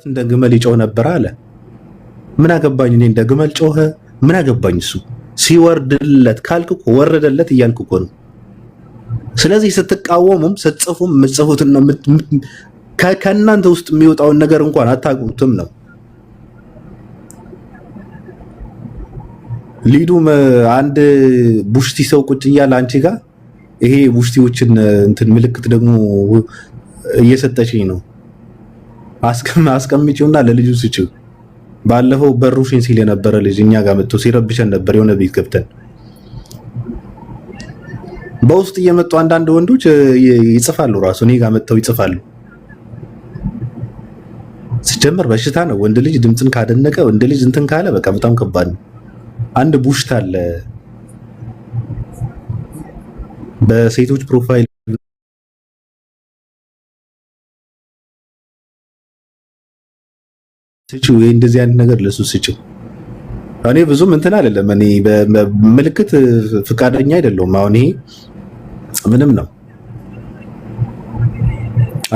እንደ ግመል ይጮህ ነበር አለ። ምን አገባኝ እኔ እንደ ግመል ጮኸ ምን አገባኝ እሱ ሲወርድለት ካልኩ እኮ ወረደለት እያልኩ እኮ ነው። ስለዚህ ስትቃወሙም ስትጽፉም የምትጽፉትን ነው ከእናንተ ውስጥ የሚወጣውን ነገር እንኳን አታውቁትም ነው። ሊዱም አንድ ቡሽቲ ሰው ቁጭ እያለ አንቺ ጋር ይሄ ቡሽቲዎችን እንትን ምልክት ደግሞ እየሰጠችኝ ነው። አስቀምጪውና ለልጁ ስጪው። ባለፈው በሩሽን ሲል የነበረ ልጅ እኛ ጋር መጥቶ ሲረብሸን ነበር። የሆነ ቤት ገብተን በውስጥ እየመጡ አንዳንድ ወንዶች ይጽፋሉ፣ ራሱ እኔ ጋር መጥተው ይጽፋሉ። ሲጀመር በሽታ ነው። ወንድ ልጅ ድምፅን ካደነቀ ወንድ ልጅ እንትን ካለ በቃ በጣም ከባድ ነው። አንድ ቡሽት አለ በሴቶች ፕሮፋይል ስጪው፣ እንደዚህ አይነት ነገር ለሱ ስጪው። እኔ ብዙም እንትን አይደለም፣ እኔ በምልክት ፍቃደኛ አይደለሁም። አሁን ይሄ ምንም ነው፣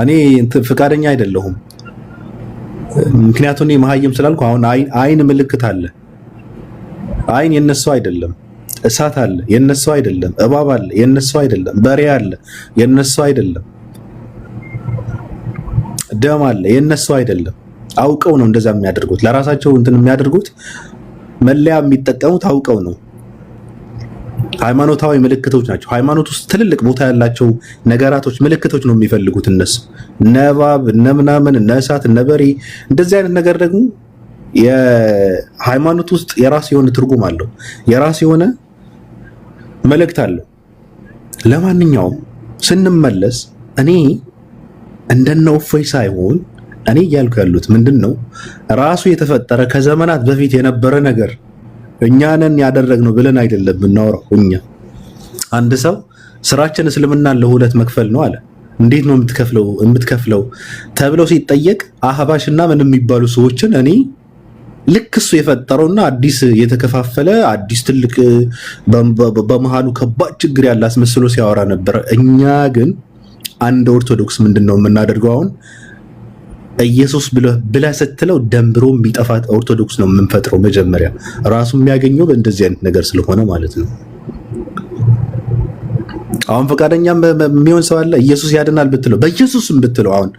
እኔ እንትን ፍቃደኛ አይደለሁም። ምክንያቱም እኔ መሀይም ስላልኩ አሁን አይን ምልክት አለ። አይን የነሱ አይደለም። እሳት አለ የነሱ አይደለም። እባብ አለ የነሱ አይደለም። በሬ አለ የነሱ አይደለም። ደም አለ የነሱ አይደለም። አውቀው ነው እንደዛ የሚያደርጉት። ለራሳቸው እንትን የሚያደርጉት መለያ የሚጠቀሙት አውቀው ነው። ሃይማኖታዊ ምልክቶች ናቸው። ሃይማኖት ውስጥ ትልልቅ ቦታ ያላቸው ነገራቶች ምልክቶች ነው የሚፈልጉት እነሱ። እነ እባብ እነ ምናምን እነ እሳት እነ በሬ እንደዚህ አይነት ነገር ደግሞ የሃይማኖት ውስጥ የራስ የሆነ ትርጉም አለው፣ የራስ የሆነ መልእክት አለው። ለማንኛውም ስንመለስ እኔ እንደነ እፎይ ሳይሆን እኔ እያልኩ ያሉት ምንድነው ራሱ የተፈጠረ ከዘመናት በፊት የነበረ ነገር እኛንን ያደረግነው ብለን አይደለም የምናወራው። እኛ አንድ ሰው ስራችን እስልምናን ለሁለት መክፈል ነው አለ። እንዴት ነው የምትከፍለው ተብለው ሲጠየቅ አህባሽና ምን የሚባሉ ሰዎችን እኔ ልክ እሱ የፈጠረውና አዲስ የተከፋፈለ አዲስ ትልቅ በመሃሉ ከባድ ችግር ያለ አስመስሎ ሲያወራ ነበር። እኛ ግን አንድ ኦርቶዶክስ ምንድነው የምናደርገው? አሁን ኢየሱስ ብለህ ስትለው ደንብሮ የሚጠፋት ኦርቶዶክስ ነው የምንፈጥረው። መጀመሪያ ራሱ የሚያገኘው በእንደዚህ አይነት ነገር ስለሆነ ማለት ነው። አሁን ፈቃደኛ የሚሆን ሰው አለ? ኢየሱስ ያድናል ብትለው በኢየሱስም ብትለው አሁን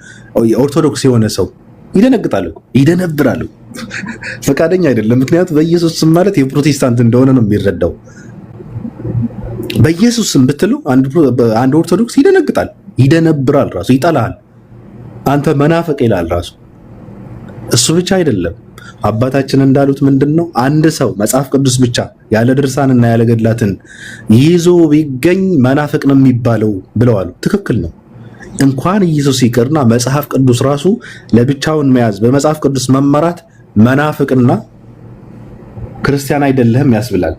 ኦርቶዶክስ የሆነ ሰው ይደነግጣል፣ ይደነብራል። ፈቃደኛ አይደለም። ምክንያቱም በኢየሱስ ስም ማለት የፕሮቴስታንት እንደሆነ ነው የሚረዳው። በኢየሱስ ስም ብትለው አንድ ኦርቶዶክስ ይደነግጣል፣ ይደነብራል፣ ራሱ ይጠላል። አንተ መናፍቅ ይላል ራሱ። እሱ ብቻ አይደለም። አባታችን እንዳሉት ምንድነው አንድ ሰው መጽሐፍ ቅዱስ ብቻ ያለ ድርሳንና ያለ ገድላትን ይዞ ቢገኝ መናፍቅ ነው የሚባለው ብለዋል። ትክክል ነው። እንኳን ኢየሱስ ይቅርና መጽሐፍ ቅዱስ ራሱ ለብቻውን መያዝ በመጽሐፍ ቅዱስ መመራት መናፍቅና ክርስቲያን አይደለህም ያስብላል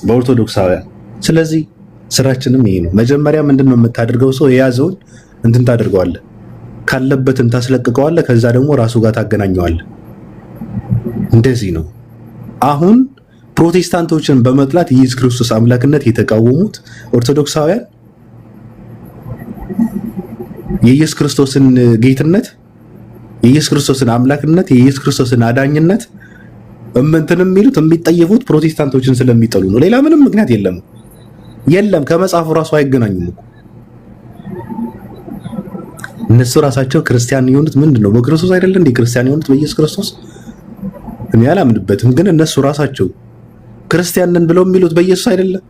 በኦርቶዶክሳውያን። ስለዚህ ስራችንም ይሄ ነው። መጀመሪያ ምንድነው የምታደርገው? ሰው የያዘውን እንትን ታደርገዋለህ፣ ካለበትን ታስለቅቀዋለህ፣ ከዛ ደግሞ ራሱ ጋር ታገናኘዋለህ። እንደዚህ ነው። አሁን ፕሮቴስታንቶችን በመጥላት የኢየሱስ ክርስቶስ አምላክነት የተቃወሙት ኦርቶዶክሳውያን የኢየሱስ ክርስቶስን ጌትነት፣ የኢየሱስ ክርስቶስን አምላክነት፣ የኢየሱስ ክርስቶስን አዳኝነት እንትን የሚሉት የሚጠየፉት ፕሮቴስታንቶችን ስለሚጠሉ ነው። ሌላ ምንም ምክንያት የለም። ከመጽሐፉ ራሱ አይገናኙም እኮ እነሱ ራሳቸው ክርስቲያን የሆኑት ምንድነው? በክርስቶስ አይደለ እንዴ ክርስቲያን የሆኑት በኢየሱስ ክርስቶስ። እኔ አላምንበትም፣ ግን እነሱ ራሳቸው ክርስቲያን ነን ብለው የሚሉት በኢየሱስ አይደለም።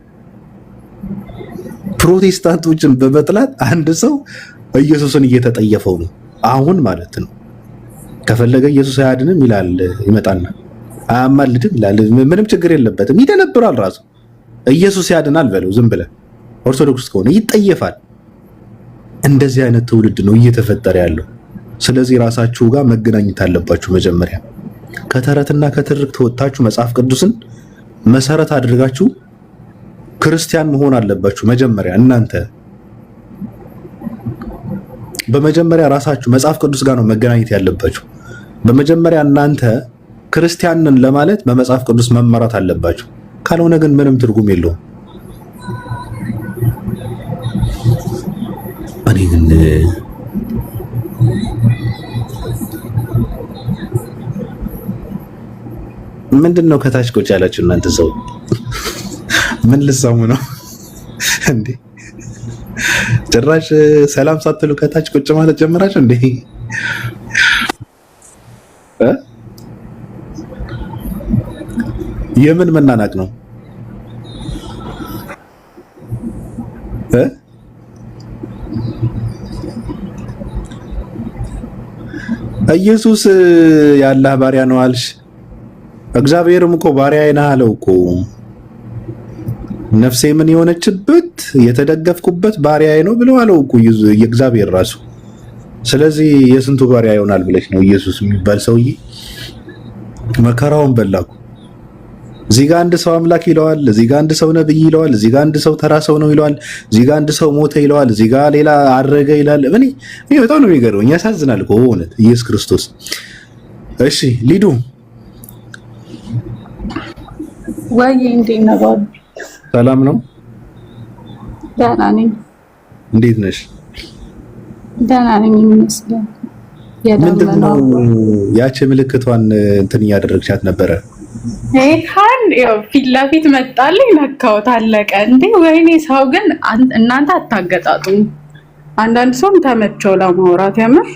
ፕሮቴስታንቶችን በመጥላት አንድ ሰው ኢየሱስን እየተጠየፈው ነው አሁን ማለት ነው። ከፈለገ ኢየሱስ አያድንም ይላል፣ ይመጣና አያማልድም ይላል። ምንም ችግር የለበትም፣ ይደነብራል ራሱ። ኢየሱስ ያድናል በለው ዝም ብለህ። ኦርቶዶክስ ከሆነ ይጠየፋል። እንደዚህ አይነት ትውልድ ነው እየተፈጠረ ያለው። ስለዚህ ራሳችሁ ጋር መገናኘት አለባችሁ። መጀመሪያ ከተረትና ከትርክት ወጣችሁ መጽሐፍ ቅዱስን መሰረት አድርጋችሁ ክርስቲያን መሆን አለባችሁ። መጀመሪያ እናንተ በመጀመሪያ ራሳችሁ መጽሐፍ ቅዱስ ጋር ነው መገናኘት ያለባችሁ። በመጀመሪያ እናንተ ክርስቲያንን ለማለት በመጽሐፍ ቅዱስ መመራት አለባችሁ። ካልሆነ ግን ምንም ትርጉም የለውም። እኔ ግን ምንድነው ከታች ቁጭ ያላችሁ እናንተ ሰው? ምን ልሰሙ ነው እንዴ? ጭራሽ ሰላም ሳትሉ ከታች ቁጭ ማለት ጀመራችሁ እንዴ? የምን መናናቅ ነው? ኢየሱስ የአላህ ባሪያ ነው አልሽ። እግዚአብሔርም እኮ ባሪያዬ ነህ አለው እኮ። ነፍሴ ምን የሆነችበት የተደገፍኩበት ባሪያዬ ነው ብለው አለው እኮ የእግዚአብሔር ራሱ። ስለዚህ የስንቱ ባሪያ ይሆናል ብለሽ ነው ኢየሱስ የሚባል ሰውዬ መከራውን በላኩ። እዚህ ጋር አንድ ሰው አምላክ ይለዋል፣ እዚህ ጋር አንድ ሰው ነብይ ይለዋል፣ እዚህ ጋር አንድ ሰው ተራ ሰው ነው ይለዋል፣ እዚህ ጋር አንድ ሰው ሞተ ይለዋል፣ እዚህ ጋር ሌላ አረገ ይላል። እኔ በጣም ነው የሚገርመኝ፣ ያሳዝናል እኮ በእውነት ኢየሱስ ክርስቶስ። እሺ ሊዱ ወይ እንዴት ነው? ሰላም ነው? ደህና ነኝ። እንዴት ነሽ? ደህና ነኝ ይመስገን። ምንድነው ያቺ ምልክቷን እንትን እያደረግሻት ነበረ? ይሄን ያው ፊት ለፊት መጣልኝ፣ ነካሁት፣ አለቀ። እንዴ ወይኔ! ሰው ግን እናንተ አታገጣጡም። አንዳንድ ሰውም ተመቸው ለማውራት ያምር።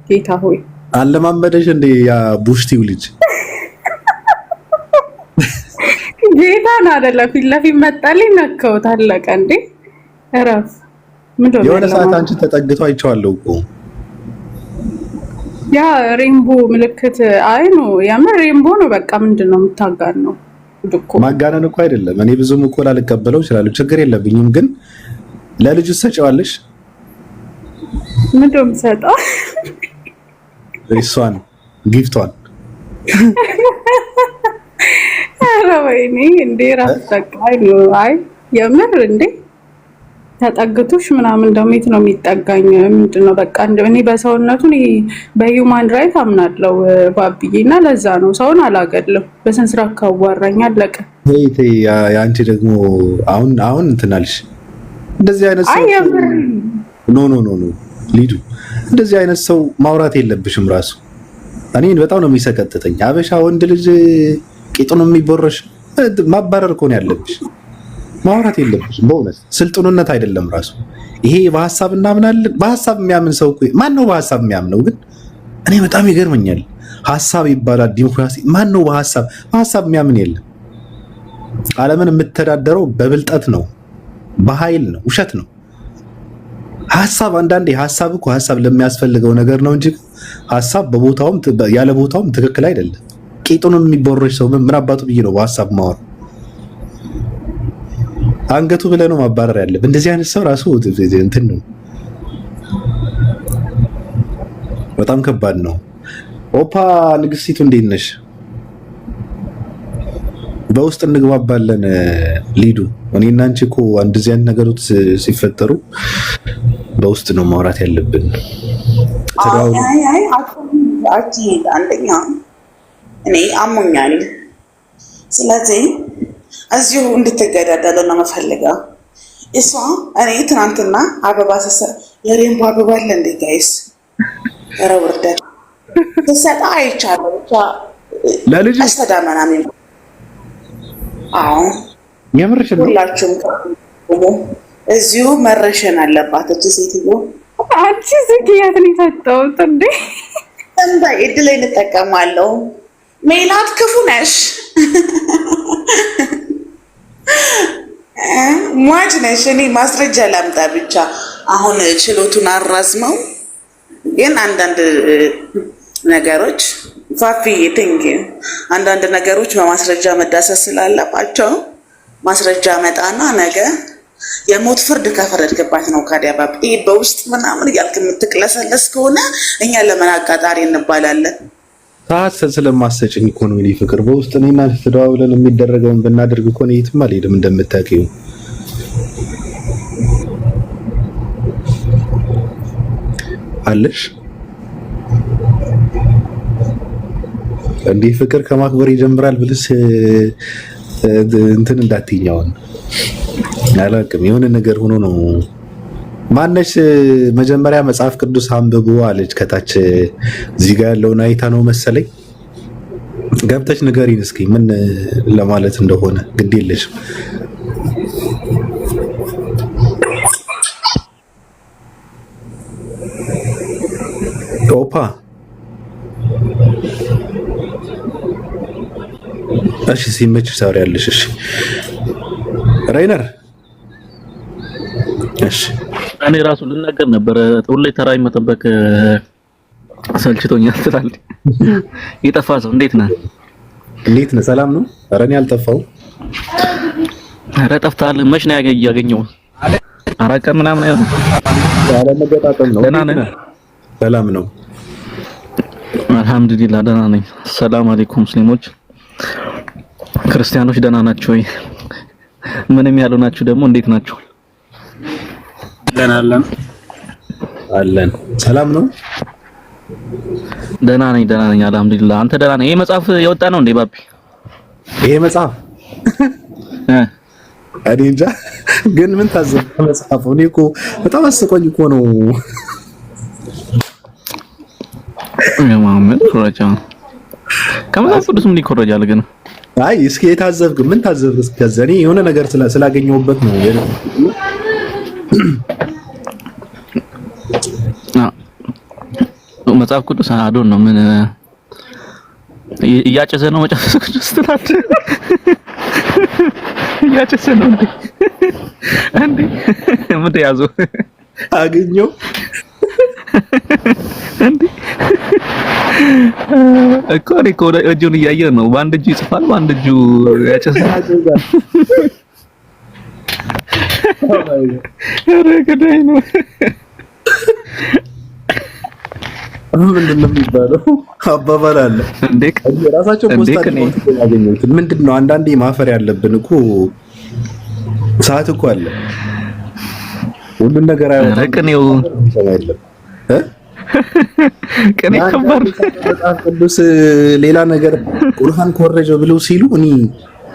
ጌታ ሆይ አለማመደሽ እንዴ ያ ቡሽቲው ልጅ ጌታን አይደለ ፊት ለፊት መጣልኝ፣ ነካሁት፣ አለቀ። እንዴ እረፍ። ምንድነው የሆነ ሰዓት አንቺ ተጠግቶ አይቼዋለሁ እኮ ያ ሬንቦ ምልክት። አይ ነው ያምር ሬንቦ ነው። በቃ ምንድነው የምታጋን ነው እኮ? ማጋነን እኮ አይደለም። እኔ ብዙም እኮ ላልቀበለው እችላለሁ፣ ችግር የለብኝም። ግን ለልጁ ትሰጪዋለሽ? ምንድነው የምትሰጠው? እሷን ጊፍቷን። ኧረ ወይኔ! እንዴ ራስ ተቃይ ነው። አይ የምር እንዴ ተጠግቶሽ ምናምን ደግሞ የት ነው የሚጠጋኝ? ምንድነው በቃ እኔ በሰውነቱ በሂውማን ራይት አምናለሁ ባብዬ፣ እና ለዛ ነው ሰውን አላገድልም። በስነ ስርዓት ካዋራኝ አለቀ። አንቺ ደግሞ አሁን እንትን አልሽ። እንደዚህ አይነት ሰው ኖ ሊዱ፣ እንደዚህ አይነት ሰው ማውራት የለብሽም ራሱ። እኔን በጣም ነው የሚሰቀጥተኝ። አበሻ ወንድ ልጅ ቂጡን የሚቦረሽ ማባረር እኮ ነው ያለብሽ። ማውራት የለብሽም በእውነት ስልጡንነት አይደለም ራሱ ይሄ። በሐሳብ እናምናለን። በሐሳብ የሚያምን ሰው እኮ ማን ነው በሐሳብ የሚያምነው? ግን እኔ በጣም ይገርመኛል። ሐሳብ ይባላል ዲሞክራሲ። ማን ነው በሐሳብ የሚያምን? የለም። ዓለምን የምተዳደረው በብልጠት ነው፣ በኃይል ነው፣ ውሸት ነው። ሐሳብ አንዳንዴ ሐሳብ እኮ ሐሳብ ለሚያስፈልገው ነገር ነው እንጂ ሐሳብ በቦታውም ያለ ቦታውም ትክክል አይደለም። ቂጡን የሚቦረሽ ሰው ምን አባቱ ብዬ ነው በሐሳብ ማወር? አንገቱ ብለህ ነው ማባረር ያለብህ። እንደዚህ አይነት ሰው ራሱ እንትን ነው፣ በጣም ከባድ ነው። ኦፓ ንግስቲቱ እንዴት ነሽ? በውስጥ እንግባባለን ሊዱ። እኔና አንቺ እኮ እንደዚህ አይነት ነገሮች ሲፈጠሩ በውስጥ ነው ማውራት ያለብን። አንደኛ እኔ አሞኛል፣ ስለዚህ እዚሁ እንድትገዳደሉ ነው የምፈልገው። እሷ እኔ ትናንትና አበባ የሬንቦ አበባ አለ እንዴ ጋይስ? ኧረ ውርደት ትሰጣ አይቻለሁ። ብቻ ለልጅ አስተዳመና ምን? አዎ የምርሽ ነው። ሁላችሁም እዚሁ መረሸን አለባት እቺ ሴትዮ። አንቺ ዝግያት ነው የሰጠሁት እንዴ? እንደ እድል እንጠቀማለሁ። ሜላት ክፉ ነሽ፣ ሟች ነሽ። እኔ ማስረጃ ላምጣ ብቻ። አሁን ችሎቱን አራዝመው፣ ግን አንዳንድ ነገሮች ፋፊዬ ቲንክ አንዳንድ ነገሮች በማስረጃ መዳሰስ ስላለባቸው ማስረጃ መጣና ነገ የሞት ፍርድ ከፈረድክባት ነው ካዲያ ባብ በውስጥ ምናምን እያልክ የምትቅለሰለስ ከሆነ እኛ ለምን አቃጣሪ እንባላለን? ሰዓት ስለማሰጭኝ እኮ ነው። እኔ ፍቅር በውስጥ እኔና ተደዋውለን የሚደረገውን ብናደርግ እኮ ነው የትም አልሄድም። እንደምታውቂው አለሽ እንዲህ ፍቅር ከማክበር ይጀምራል ብልስ እንትን እንዳትኛውን አላውቅም። የሆነ ነገር ሆኖ ነው። ማነሽ መጀመሪያ መጽሐፍ ቅዱስ አንብቡ አለች ከታች። እዚህ ጋር ያለውን አይታ ነው መሰለኝ ገብተሽ ንገሪን እስኪ ምን ለማለት እንደሆነ ግድ የለሽም። ኦፓ እሺ፣ ሲመችሽ ታወሪያለሽ። እሺ ራይነር፣ እሺ እኔ ራሱ ልናገር ነበር። ሁሌ ተራይ መጠበቅ ሰልችቶኛል ትላለህ። የጠፋ ሰው እንዴት ነህ? እንዴት ነህ? ሰላም ነው? ኧረ እኔ አልጠፋሁም። ኧረ ጠፍተሃል። መች ነው ያገኘው? አራት ቀን ምናምን አይሆንም። ያለ መገጣጠም ነው። ደህና ነህ? ሰላም ነው? አልሐምዱሊላህ ደህና ነኝ። ሰላም አለይኩም ሙስሊሞች፣ ክርስቲያኖች ደህና ናቸው ወይ? ምንም ያሉ ናችሁ ደግሞ እንዴት ናችሁ? ደህና አለን። ሰላም ነው? ደህና ነኝ አልሐምዱሊላህ። አንተ ደህና ነህ? ይሄ መጽሐፍ የወጣ ነው እንዴ ባቢ? ይሄ መጽሐፍ እኔ እንጃ፣ ግን ምን ታዘብክ መጽሐፉ? እኔ እኮ በጣም አስቆኝ እኮ ነው። የማመድ ኮረጃ ከመጽሐፍ ቅዱስ ምን ይኮረጃል ግን? አይ እስኪ የታዘብክ ምን ታዘብክ? እስኪ እኔ የሆነ ነገር ስላገኘሁበት ነው። መጽሐፍ ቅዱስ አዶን ነው ምን እያጨሰ ነው መጽሐፍ ቅዱስ ትላት እያጨሰ ነው እንዴ ምን ያዘው አገኘው እንዴ እኮ እጁን እያየ ነው። በአንድ እጁ ይጽፋል፣ በአንድ እጁ ያጨሳል። ኧረ ገዳይ ነው። ምንድን ነው የሚባለው? አባባል አለ እንዴ ራሳቸው ፖስት ያገኙት ምንድን ነው? አንዳንዴ ማፈር ያለብን እኮ ሰዓት እኮ አለ። ሁሉን ነገር አይወጣም። ቅኔው ቅኔ ከባድ መጽሐፍ ቅዱስ ሌላ ነገር ቁርአን ኮረጀው ብለው ሲሉ እኔ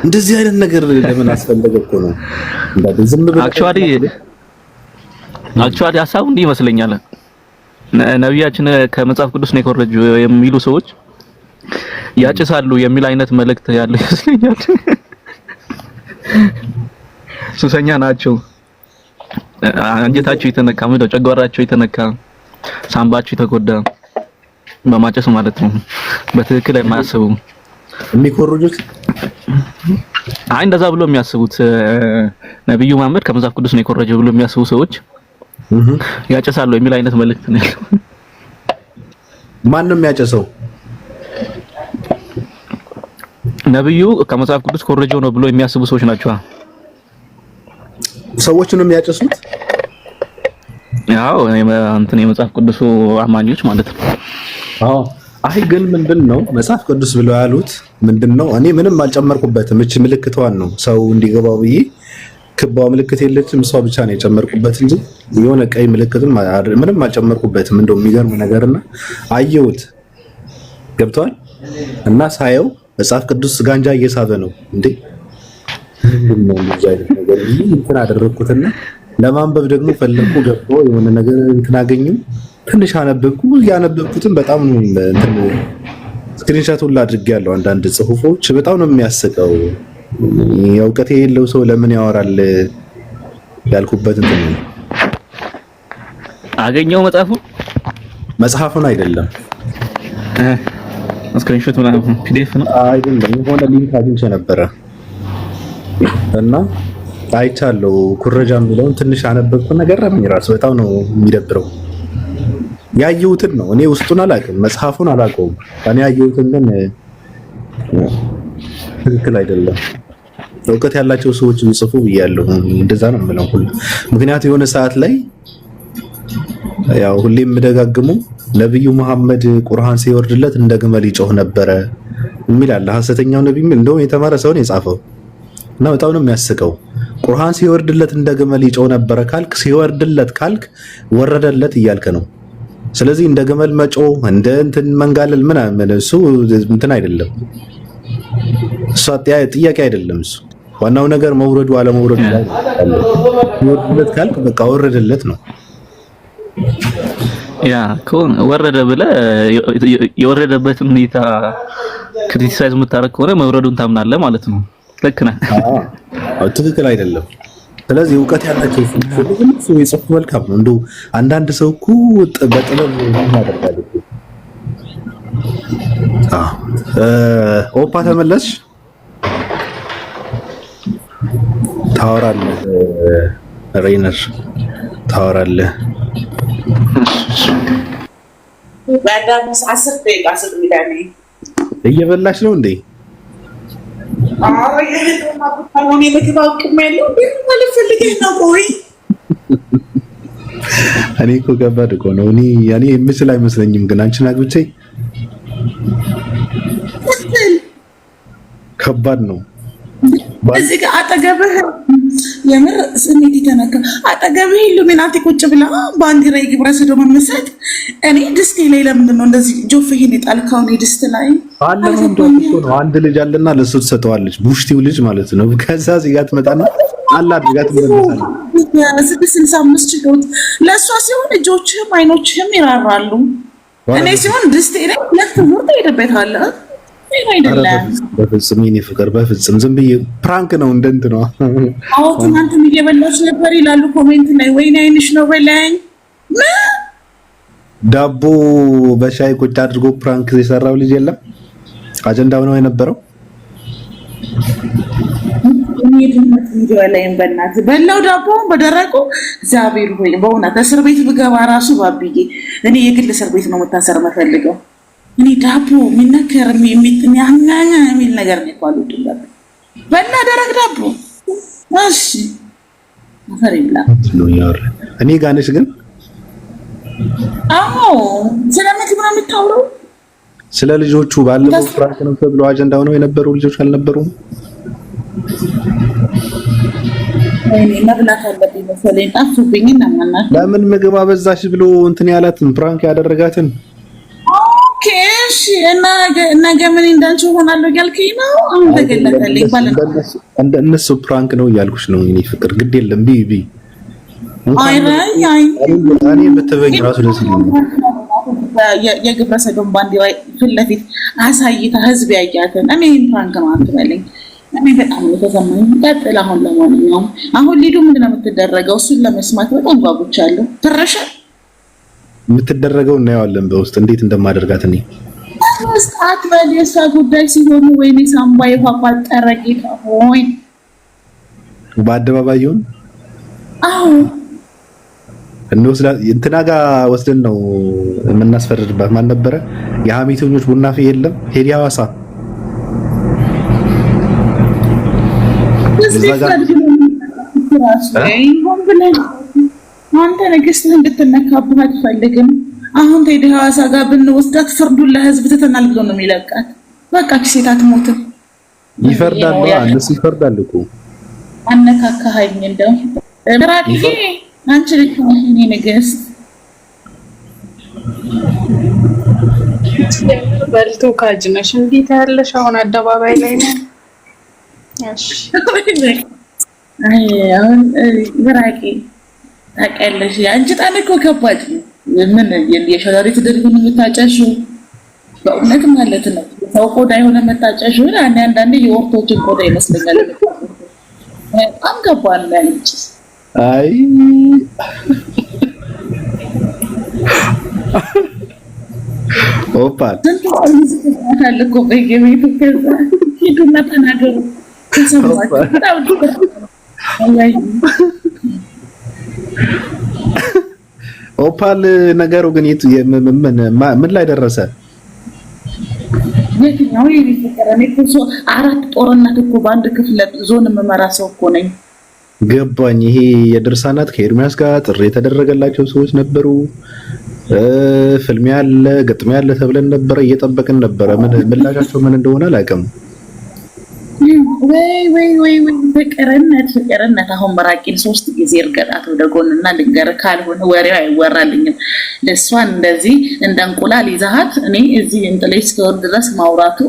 እንደዚህ አይነት ነገር ለምን አስፈለገ እኮ ነው። እንደዚህ ዝም ብሎ አክቹዋሊ ሀሳቡ እንዲህ ይመስለኛል። ነብያችን ከመጽሐፍ ቅዱስ ነው የኮረጁ የሚሉ ሰዎች ያጭሳሉ የሚል አይነት መልእክት ያለው ይመስለኛል። ሱሰኛ ናቸው፣ አንጀታቸው የተነካ ምንድነው ጨጓራቸው የተነካ ሳምባቸው የተጎዳ በማጨስ ማለት ነው። በትክክል የማያስቡ የሚኮርጁት አይ እንደዛ ብሎ የሚያስቡት ነብዩ መሐመድ ከመጽሐፍ ቅዱስ ነው የኮረጀው ብሎ የሚያስቡ ሰዎች ያጨሳሉ የሚል አይነት መልእክት ነው ያለው። ማን ነው የሚያጨሰው? ነብዩ ከመጽሐፍ ቅዱስ ኮረጀው ነው ብሎ የሚያስቡ ሰዎች ናቸው። ሰዎቹን የሚያጨሱት ያው እንትን የመጽሐፍ ቅዱስ አማኞች ማለት ነው። አዎ አይ ግን ምንድነው መጽሐፍ ቅዱስ ብለው ያሉት ምንድነው? እኔ ምንም አልጨመርኩበትም። እቺ ምልክቷን ነው ሰው እንዲገባው ብዬ ክባው ምልክት የለችም፣ እሷ ብቻ ነው የጨመርኩበት እንጂ የሆነ ቀይ ምልክትም ምንም አልጨመርኩበትም። እንደው የሚገርም ነገርና አየሁት ገብቷል። እና ሳየው መጽሐፍ ቅዱስ ጋንጃ እየሳበ ነው እንዴ! ምንድነው እንደዚህ አይነት ነገር? እንትን አደረኩትና ለማንበብ ደግሞ ፈለኩ፣ ገባሁ፣ የሆነ ነገር እንትን አገኘሁ፣ ትንሽ አነበብኩ። ያነበብኩትን በጣም ነው እንትን ስክሪንሾት ሁሉ አድርጌያለሁ። አንዳንድ ጽሁፎች በጣም ነው የሚያስቀው። የእውቀት የሌለው ሰው ለምን ያወራል ያልኩበት እንትን ነው። አገኘው መጽሐፉን አይደለም ስክሪንሾት ምናምን ፒዲኤፍ ነው አይደለም፣ የሆነ ሊንክ አግኝቼ ነበረ እና አይቻለሁ። ኩረጃ የሚለውን ትንሽ አነበብኩና ገረመኝ። ራሱ በጣም ነው የሚደብረው። ያየሁትን ነው እኔ ውስጡን አላውቅም፣ መጽሐፉን አላውቀውም። እኔ ያየሁትን ግን ትክክል አይደለም። እውቀት ያላቸው ሰዎች የሚጽፉ ብያለሁ። እንደዛ ነው የምለው ሁሉ። ምክንያቱም የሆነ ሰዓት ላይ ያው ሁሌም የምደጋግመው ነብዩ መሐመድ ቁርአን ሲወርድለት እንደ ግመል ይጮህ ነበረ የሚል አለ። ሐሰተኛው ነብይ እንደውም የተማረ ሰው ነው የጻፈው እና በጣም ነው የሚያስቀው። ቁርአን ሲወርድለት እንደ ግመል ይጮህ ነበረ ካልክ፣ ሲወርድለት ካልክ ወረደለት እያልክ ነው። ስለዚህ እንደ ግመል መጮህ እንደ እንትን መንጋለል ምናምን እሱ እንትን አይደለም፣ እሱ ጥያቄ አይደለም። እሱ ዋናው ነገር መውረዱ አለመውረዱ ላይ ነው። ወረደለት ካልክ በቃ ወረደለት ነው። ያ ወረደ ብለህ የወረደበትን ሁኔታ ክሪቲሳይዝ የምታረግ ከሆነ መውረዱን ታምናለህ ማለት ነው። ልክ ነህ። አዎ ትክክል አይደለም። ስለዚህ እውቀት ያላቸው ሰው የጽፉ መልካም ነው። እንደው አንዳንድ ሰው እኮ በጥበብ ያደርጋል። ኦፓ ተመለስሽ? ታወራለህ ሬነር ታወራለህ። በአዳምስ 10 ደቂቃ ስትሚዳኔ እየበላሽ ነው እንዴ? አዎ የሄደውና ቡታውን የምግብ አውቅም ያለው ግን ማለት ፈልገኝ ነው። ቆይ እኔ እኮ ከባድ እኮ ነው። እኔ የምችል አይመስለኝም፣ ግን አንቺን አግብቼ ከባድ ነው። እዚህ ጋር አጠገብህ የምር ስሜት የተነካ አጠገብህ ኢሉሚናቲ ቁጭ ብላ ባንዲራ የግብረ ሰዶም መመሰጥ። እኔ ድስቴ ላይ ለምንድን ነው እንደዚህ ጆፍህን የጣልከው? እኔ ድስት ላይ አንድ ልጅ አለና ለሱ ትሰጠዋለች፣ ቡሽቲው ልጅ ማለት ነው። ከዛ እዚህ ጋር ትመጣና አላ አድርጋት ትመለሳለች። 665 ችሎት ለእሷ ሲሆን እጆችህም አይኖችህም ይራራሉ። እኔ ሲሆን ድስቴ ላይ ሁለት ሙርት ሄደበታለሁ። በፍጹም የኔ ፍቅር በፍጹም ዝም ብዬ ፕራንክ ነው እንደንት ነው። አዎ ትናንትም እየበላች ነበር ይላሉ ኮሜንት ላይ። ወይኔ አይንሽ ነው በላኝ። ዳቦ በሻይ ቁጭ አድርጎ ፕራንክ የሰራው ልጅ የለም። አጀንዳው ነው የነበረው። በእናትህ በላው ዳቦ በደረቁ። እግዚአብሔር ሆይ በእውነት እስር ቤት ብገባ ራሱ ባብዬ እኔ የግል እስር ቤት ነው መታሰር መፈልገው። እኔ ዳቦ የሚነከር የሚል ነገር ነው ይባሉ ድንበር በላ ደረቅ ዳቦ። እሺ አፈር ይብላ ነው ያር እኔ ጋር ነሽ ግን። አዎ ስለ ምግብ ነው የምታወራው? ስለ ልጆቹ ባለፈው ፍራንክ ነው ተብሎ አጀንዳው ነው የነበሩ ልጆች አልነበሩም? እኔ መብላት አለብኝ መሰለኝ ጠፉብኝ። እና ማናት ለምን ምግብ አበዛሽ ብሎ እንትን ያላትን ፕራንክ ያደረጋትን ኦኬሽ እና ነገ ምን እንዳንቺ ሆናለሁ ያልከኝ ነው። አሁን ተገለጠልኝ ባለ እነሱ ፕራንክ ነው እያልኩሽ ነው። እኔ ፍቅር ግድ የለም ቢቢ አይ እኔ በተበኝ ራሱ ደስ ይለኛል። የግብረ ሰዶም ባንዲራ ፊት ለፊት አሳይታ ህዝብ ያያትን እኔ ፕራንክ ነው አትበለኝ። እኔ በጣም ተሰማኝ። ቀጥል። አሁን ለማንኛውም አሁን ሊዱ ምንድን ነው የምትደረገው? እሱን ለመስማት በጣም ጓጉቻለሁ። ትረሻ የምትደረገው እናየዋለን በውስጥ እንዴት እንደማደርጋት እኔ መስጣት በሌሳ ጉዳይ ሲሆኑ ወይኔ ሳምባ የፋፋት ጠረቂታ ሆይ በአደባባይ ይሁን። አዎ እንወስዳ እንትና ጋር ወስደን ነው የምናስፈርድባት። ማን ነበረ የሐሜተኞች ቡና ፊ የለም ሄዲ ሐዋሳ አንተ ንግስትህ እንድትነካብህ አትፈልግም። አሁን ቴዲ ሐዋሳ ጋር ብንወስዳት ፍርዱን ለህዝብ ትተናል ብሎ ነው የሚለቃት። በቃ ሴት አትሞትም። ይፈርዳል። እነሱ ይፈርዳል እኮ አነካካኸኝ። እንደው ምራቅዬ አንቺ ልክ ነሽ የእኔ ንግስት። በልቶ ካጅ ነሽ። እንዴት ያለሽ አሁን አደባባይ ላይ ነው። እሺ አሁን ምራቄ ታውቂያለሽ፣ አንቺ ጣን እኮ ከባድ ነው። ምን የሸረሪት ድርጉን የምታጨሽው በእውነት ማለት ነው። ሰው ቆዳ የሆነ መታጨሽው አንዳንዴ የወርቶችን ቆዳ ይመስለኛል። በጣም ከባድ ነው አንቺ። አይ ኦፓ ትንታል እኮ በየቤቱ ከዛ ሂዱና ተናገሩ። ኦፓል ነገሩ ግን ምን ላይ ደረሰ? የትኛው የሚፈቀረ ነው? አራት ጦርነት እኮ በአንድ ክፍለ ዞን የምመራ ሰው እኮ ነኝ። ገባኝ። ይሄ የድርሳናት ከኤርሚያስ ጋር ጥሪ የተደረገላቸው ሰዎች ነበሩ። ፍልሚያ አለ፣ ግጥሚያ አለ ተብለን ነበረ፣ እየጠበቅን ነበረ። ምላሻቸው ምን እንደሆነ አላውቅም። ወይ ፍቅርነት አሁን በራቂን 3 ጊዜ እርገጣት ወደ ጎንና ልንገር፣ ካልሆነ ወሬው አይወራልኝም። ለሷን እንደዚህ እንደ እንቁላል ይዛሃት እኔ እዚህ እንጥለይ እስከወር ድረስ ማውራቱ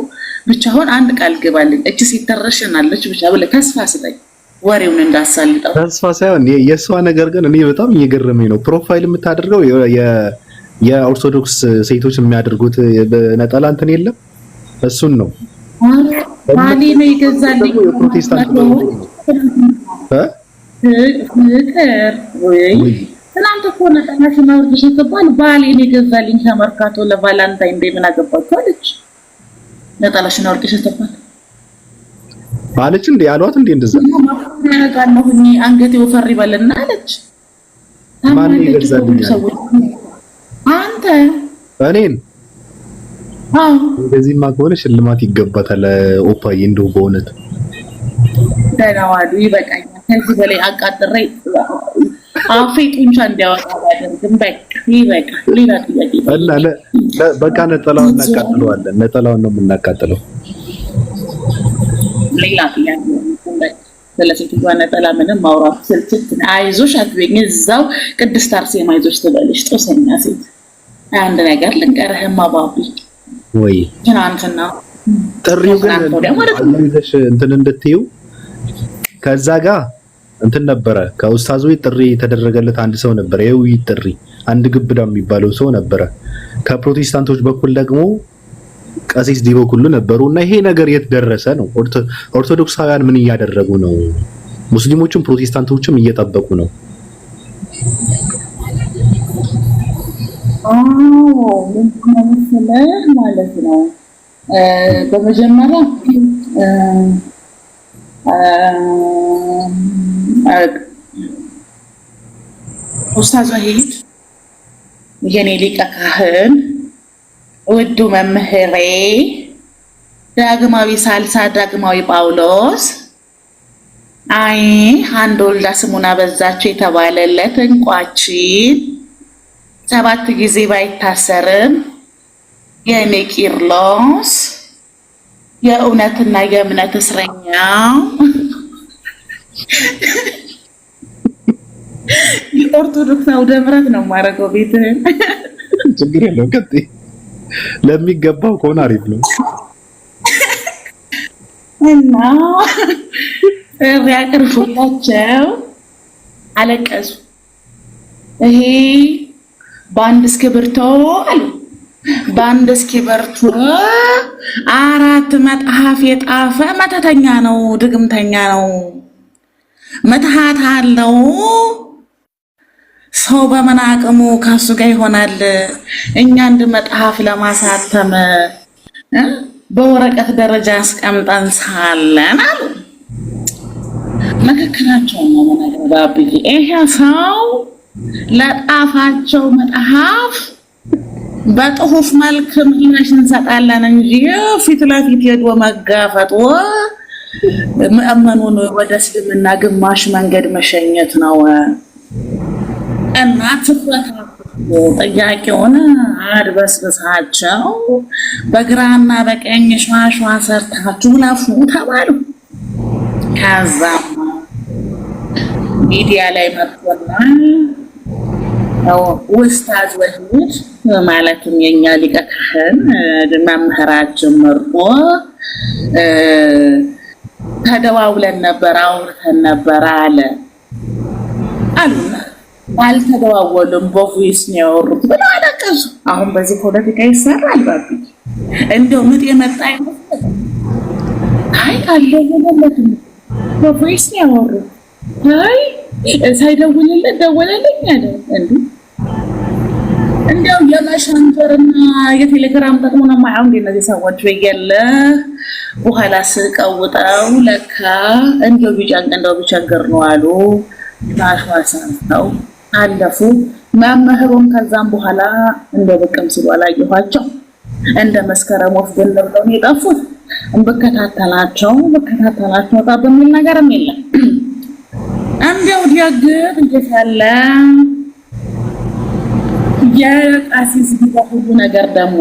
ብቻ። አሁን አንድ ቃል ግባልኝ፣ እቺ ሲተረሽናለች ብቻ ብለህ ተስፋ ስጠኝ፣ ወሬውን እንዳሳልጠው። ተስፋ ሳይሆን የሷ ነገር ግን እኔ በጣም እየገረመኝ ነው። ፕሮፋይል የምታደርገው የኦርቶዶክስ ሴቶች የሚያደርጉት ነጠላ እንትን የለም እሱን ነው ባሌ ነው የገዛልኝ የፕሮቴስታንት ፍቅር ወይ ትናንት እኮ ነጠላሽን አውርደሽ ስትባል ባሌ ነው የገዛልኝ ከመርካቶ ለቫላንታይን ዴይ ምን አገባችሁ አለች። ነጠላሽን አውርደሽ ስትባል አለች እንዴ አሏት እንዴ እንደዛ ያጋነሁኝ አንገቴ ወፈር ይበልና አለች። ማን ይገዛልኝ አንተ እኔን እንደዚህማ ከሆነ ሽልማት ይገባታል። ኦፓዬ እንደው በእውነት ደናዋዱ ይበቃኛል። ከዚህ በላይ አቃጥሬ አፌ ጡንቻ እንዲያወጣ ባደርግም በቃ ይበቃል። ሌላ ጥያቄ በቃ ነጠላውን እናቃጥለዋለን። ነጠላውን ነው የምናቃጥለው። ሌላ ጥያቄ ስለሴትዮዋ ነጠላ ምንም ማውራት ስልችት። አይዞሽ አትበይኝ። እዛው ቅድስት አርሴማ አይዞሽ ትበልሽ ጦሰኛ ሴት። አንድ ነገር ልንገርህማ ባቢ ወይ ትናንትና ጥሪው ግን አላይዘሽ እንትን እንድትይው ከዛ ጋር እንትን ነበረ። ከኡስታዙ ጥሪ የተደረገለት አንድ ሰው ነበረ። የውይይት ጥሪ አንድ ግብዳ የሚባለው ሰው ነበረ። ከፕሮቴስታንቶች በኩል ደግሞ ቀሲስ ዲቦኩሉ ነበሩና ይሄ ነገር የት ደረሰ ነው? ኦርቶዶክሳውያን ምን እያደረጉ ነው? ሙስሊሞችም ፕሮቴስታንቶችም እየጠበቁ ነው። ማለት ነው። በመጀመሪያ ኡስታዝ ወሂድ የኔ ሊቀ ካህን ውዱ መምህሬ ዳግማዊ ሳልሳ ዳግማዊ ጳውሎስ አይ አንድ ወልዳ ስሙን አበዛቸው የተባለለት እንቋችን 7 ጊዜ ባይታሰርም የኔ ቂርሎስ የእውነትና የእምነት እስረኛው የኦርቶዶክስ አውደ ምሕረት ነው ማረገው ቤትህን ችግር የለውም። ቀጥይ። ለሚገባው ከሆነ አሪፍ ነው እና ያቅርቡላቸው አለቀሱ። ይሄ በአንድ እስክሪብቶ አሉ በአንድ እስክሪብቶ 4 መጽሐፍ የጣፈ መተተኛ ነው፣ ድግምተኛ ነው፣ መትሃት አለው። ሰው በምን አቅሙ ከሱ ጋር ይሆናል? እኛ አንድ መጽሐፍ ለማሳተም በወረቀት ደረጃ አስቀምጠን ሳለን አሉ። መከከራቸው ነው ማለት ባብዬ። ይሄ ሰው ለጣፋቸው መጽሐፍ በጽሁፍ መልክ ምላሽ እንሰጣለን እንጂ ፊት ለፊት ሄዶ መጋፈጥ ምእመኑን ወደ እስልምና ግማሽ መንገድ መሸኘት ነው። እና ትኩረት ጥያቄውን አድበስብሳቸው በግራና በቀኝ ሸዋሸዋ ሰርታችሁ ለፉ ተባሉ። ከዛ ሚዲያ ላይ መጥቶና ኡስታዝ ወሂድ ማለትም የኛ ሊቀ ካህን መምህራችን መርጦ ተደዋውለን ነበር፣ አውርተን ነበር አለ አሉና አልተደዋወሉም በቮይስ ነው ያወሩት ብለው አለቀሱ። አሁን በዚህ ፖለቲካ ይሰራል ባቢ። እንደው ምጥ የመጣ አይመስል አይ አልደወለለትም በቮይስ ነው ያወሩት። አይ ሳይደውልለት ደወለልኝ አለ። እንደው የመሸንተርና የቴሌግራም ጠቅሞ ነው ማያው እንደነዚህ ሰዎች በየለ በኋላ ስቀውጠው ለካ እንደው ቢጫን እንደው ቢቸገር ነው አሉ። ታሽዋሳው አለፉ። መምህሩን ከዛም በኋላ እንደ በቀም ሲሉ አላየኋቸው። እንደ መስከረም ወፍ ገለው ነው የጠፉት። በከታተላቸው ወጣ በሚል ነገርም የለም። እንደው ዲያግር እንደሻለ የቃሲስ ቢባሁሉ ነገር ደግሞ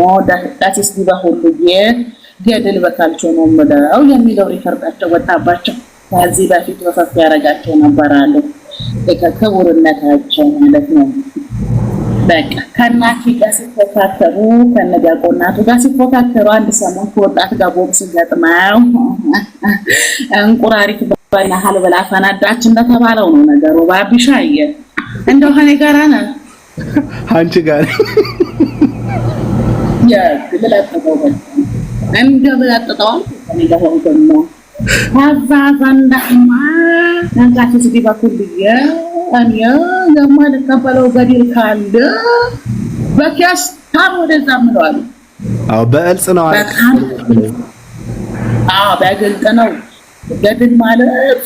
ቃሲስ ቢባሁሉ የገድል በካልቾ ነው ምለው የሚለው ሪከርዳቸው ወጣባቸው። ከዚህ በፊት ወፈፍ ያረጋቸው ነበር አለ ከክቡርነታቸው ማለት ነው። በቃ ከናቲ ጋር ሲፎካከሩ ከነዲያቆናቱ ጋር ሲፎካከሩ አንድ ሰሞን ከወጣት ጋር ቦክስ ገጥመው እንቁራሪት በናሃል በላ ፈናዳች እንደተባለው ነው ነገሩ። ባቢሻየ እንደው ከኔ ጋር አና አንቺ ጋር የግለጠው እንገበያጥጠዋል እንደሆነ ደግሞ ታዛዛንዳማ አንጋት ሲዲ ባኩልየ አንያ የማልቀበለው ገዲል ካለ በኪያስ ታም ወደዛ ምለዋል። አዎ በእልጽ ነው አይደል? አዎ በግልጽ ነው። ገድል ማለት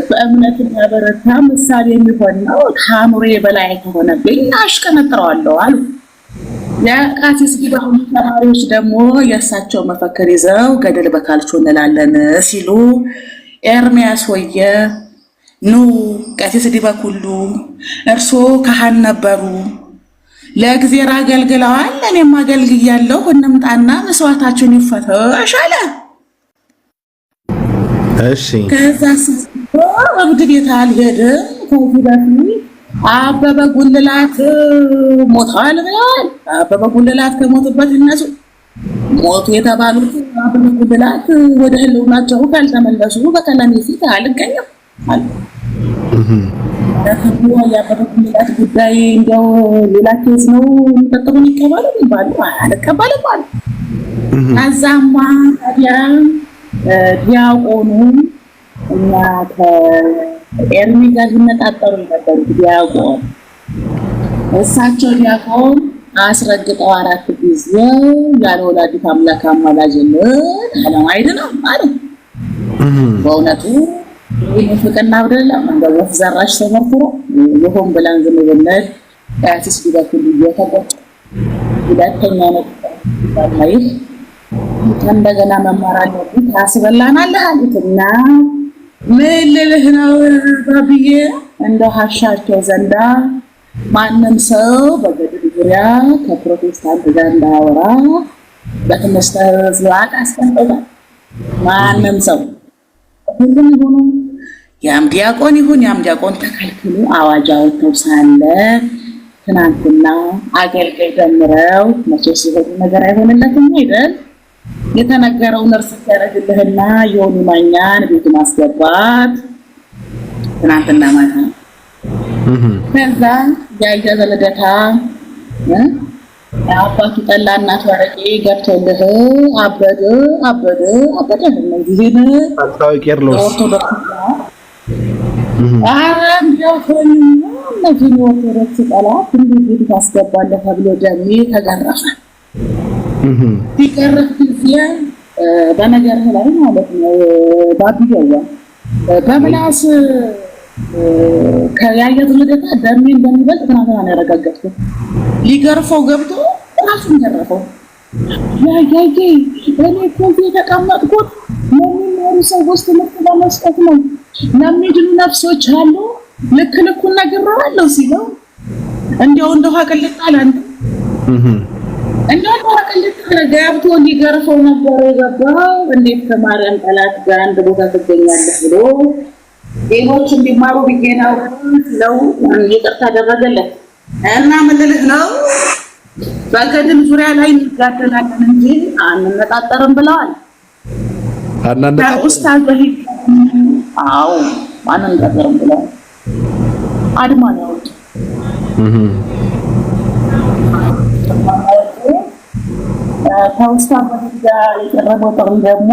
በእምነት ያበረታ ምሳሌ የሚሆን ነው። ታምሬ በላይ ከሆነብኝ አሽቀነጥረዋለሁ አሉ። የቃሲስ ዲባሁን ተማሪዎች ደግሞ የእሳቸው መፈክር ይዘው ገድል በካልቾ እንላለን ሲሉ ኤርሚያስ ወየ ኑ ቃሲስ ዲባኩሉ እርሶ ካህን ነበሩ፣ ለእግዚአብሔር አገልግለዋል፣ እኔም አገልግያለሁ፣ እንምጣና መስዋዕታችሁን ይፈተሽ አለ። እሺ ከዛ እብድ ቤት አልሄድም። ከዚህ በፊት አበበ ጉልላት ሞተዋል ብለዋል። አበበ ጉልላት ከሞቱበት እነሱ ሞቱ የተባሉት አበበ ጉልላት ወደ ህልውናቸው ካልተመለሱ በቀለሜ ፊት አልገኝም አለ። የአበበ ጉልላት ጉዳይ እንደው ሌላ ኬዝ ነው፣ የሚቀጥሉን ይቀበሉ ይባሉ አልቀበልም አሉ። ከዛማ ታዲያ ዲያቆኑ እና ከኤርሚ ጋር ይነጣጠሩ ነበር። ዲያቆን እሳቸው ዲያቆን አስረግጠው 4 ጊዜ ያለ ወላዲተ አምላክ አማላጅነት ዓለም አይደለም ማለት በእውነቱ ይህ ፍቅርና አይደለም። እንደ ወፍ ዘራሽ ተመርኩሮ ይሁን ብለን ዝም ብለን ቃሲስ ዲባኩሉ እየተቆጨ ሁለተኛ ነው ማለት እንደገና መማር አለብኝ ታስበላናለህ አሉትና ምን ልልህ ነው ባብዬ እንደው ሀሻቸው ዘንዳ ማንም ሰው በገድል ዙሪያ ከፕሮቴስታንት ጋር እንዳወራ በትምህርት ዝዋቅ አስቀምጠዋል። ማንም ሰው ሁሉም ይሁኑ ያም ዲያቆን ይሁን ያም ዲያቆን ተከልክሎ አዋጅ አወጥተው ሳለ ትናንትና አገልጋይ ደምረው መቼስ ይሄ ነገር አይሆንለትም አይደል? የተነገረው ነርስ ያረግልህና የሆኑ ማኛን ቤት ማስገባት ትናንትና ማታ ከዛ ያያዘ ለደታ አባቱ ጠላ እናቱ አረቄ ገብቶልህ አበደ እነዚህን ኦርቶዶክስ እነዚህን ኦርቶዶክስ ጠላት እንዴት ቤት ታስገባለህ ተብሎ ደሜ ተገረፈ። ሲቀርፍ ጊዜ በነገርህ ላይ ማለት ነው ባቢያያ በምላስ ከያየት ልደታ ደሜ እንደሚበልጥ ትናንትና ነው ያረጋገጥኩት። ሊገርፈው ገብቶ ራሱን ገረፈው። ያያዬ እኔ እኮ የተቀመጥኩት ለሚኖሩ ሰዎች ትምህርት ለመስጠት ነው፣ ለሚድኑ ነፍሶች አሉ፣ ልክ ልኩን ነግሬዋለሁ ሲለው እንደው ሀቅልጣል አንተ እንደው ሀቅልጣል ገብቶ ሊገርፈው ነበር የገባው። እንዴት ከማርያም ጠላት ጋር አንድ ቦታ ትገኛለህ ብሎ ሌሎች እንዲማሩ ብዬ ነው ሲለው ይቅርታ አደረገለት። እና ምን ልልህ ነው በገድል ዙሪያ ላይ እንጋደላለን እንጂ አንነጣጠርም ብለዋል። ኡስታዝ በሂድ አዎ አንነጣጠርም ብለዋል። አድማ ነው ከኡስታዝ በሂድ ጋር የቀረበው ጥሪ ደግሞ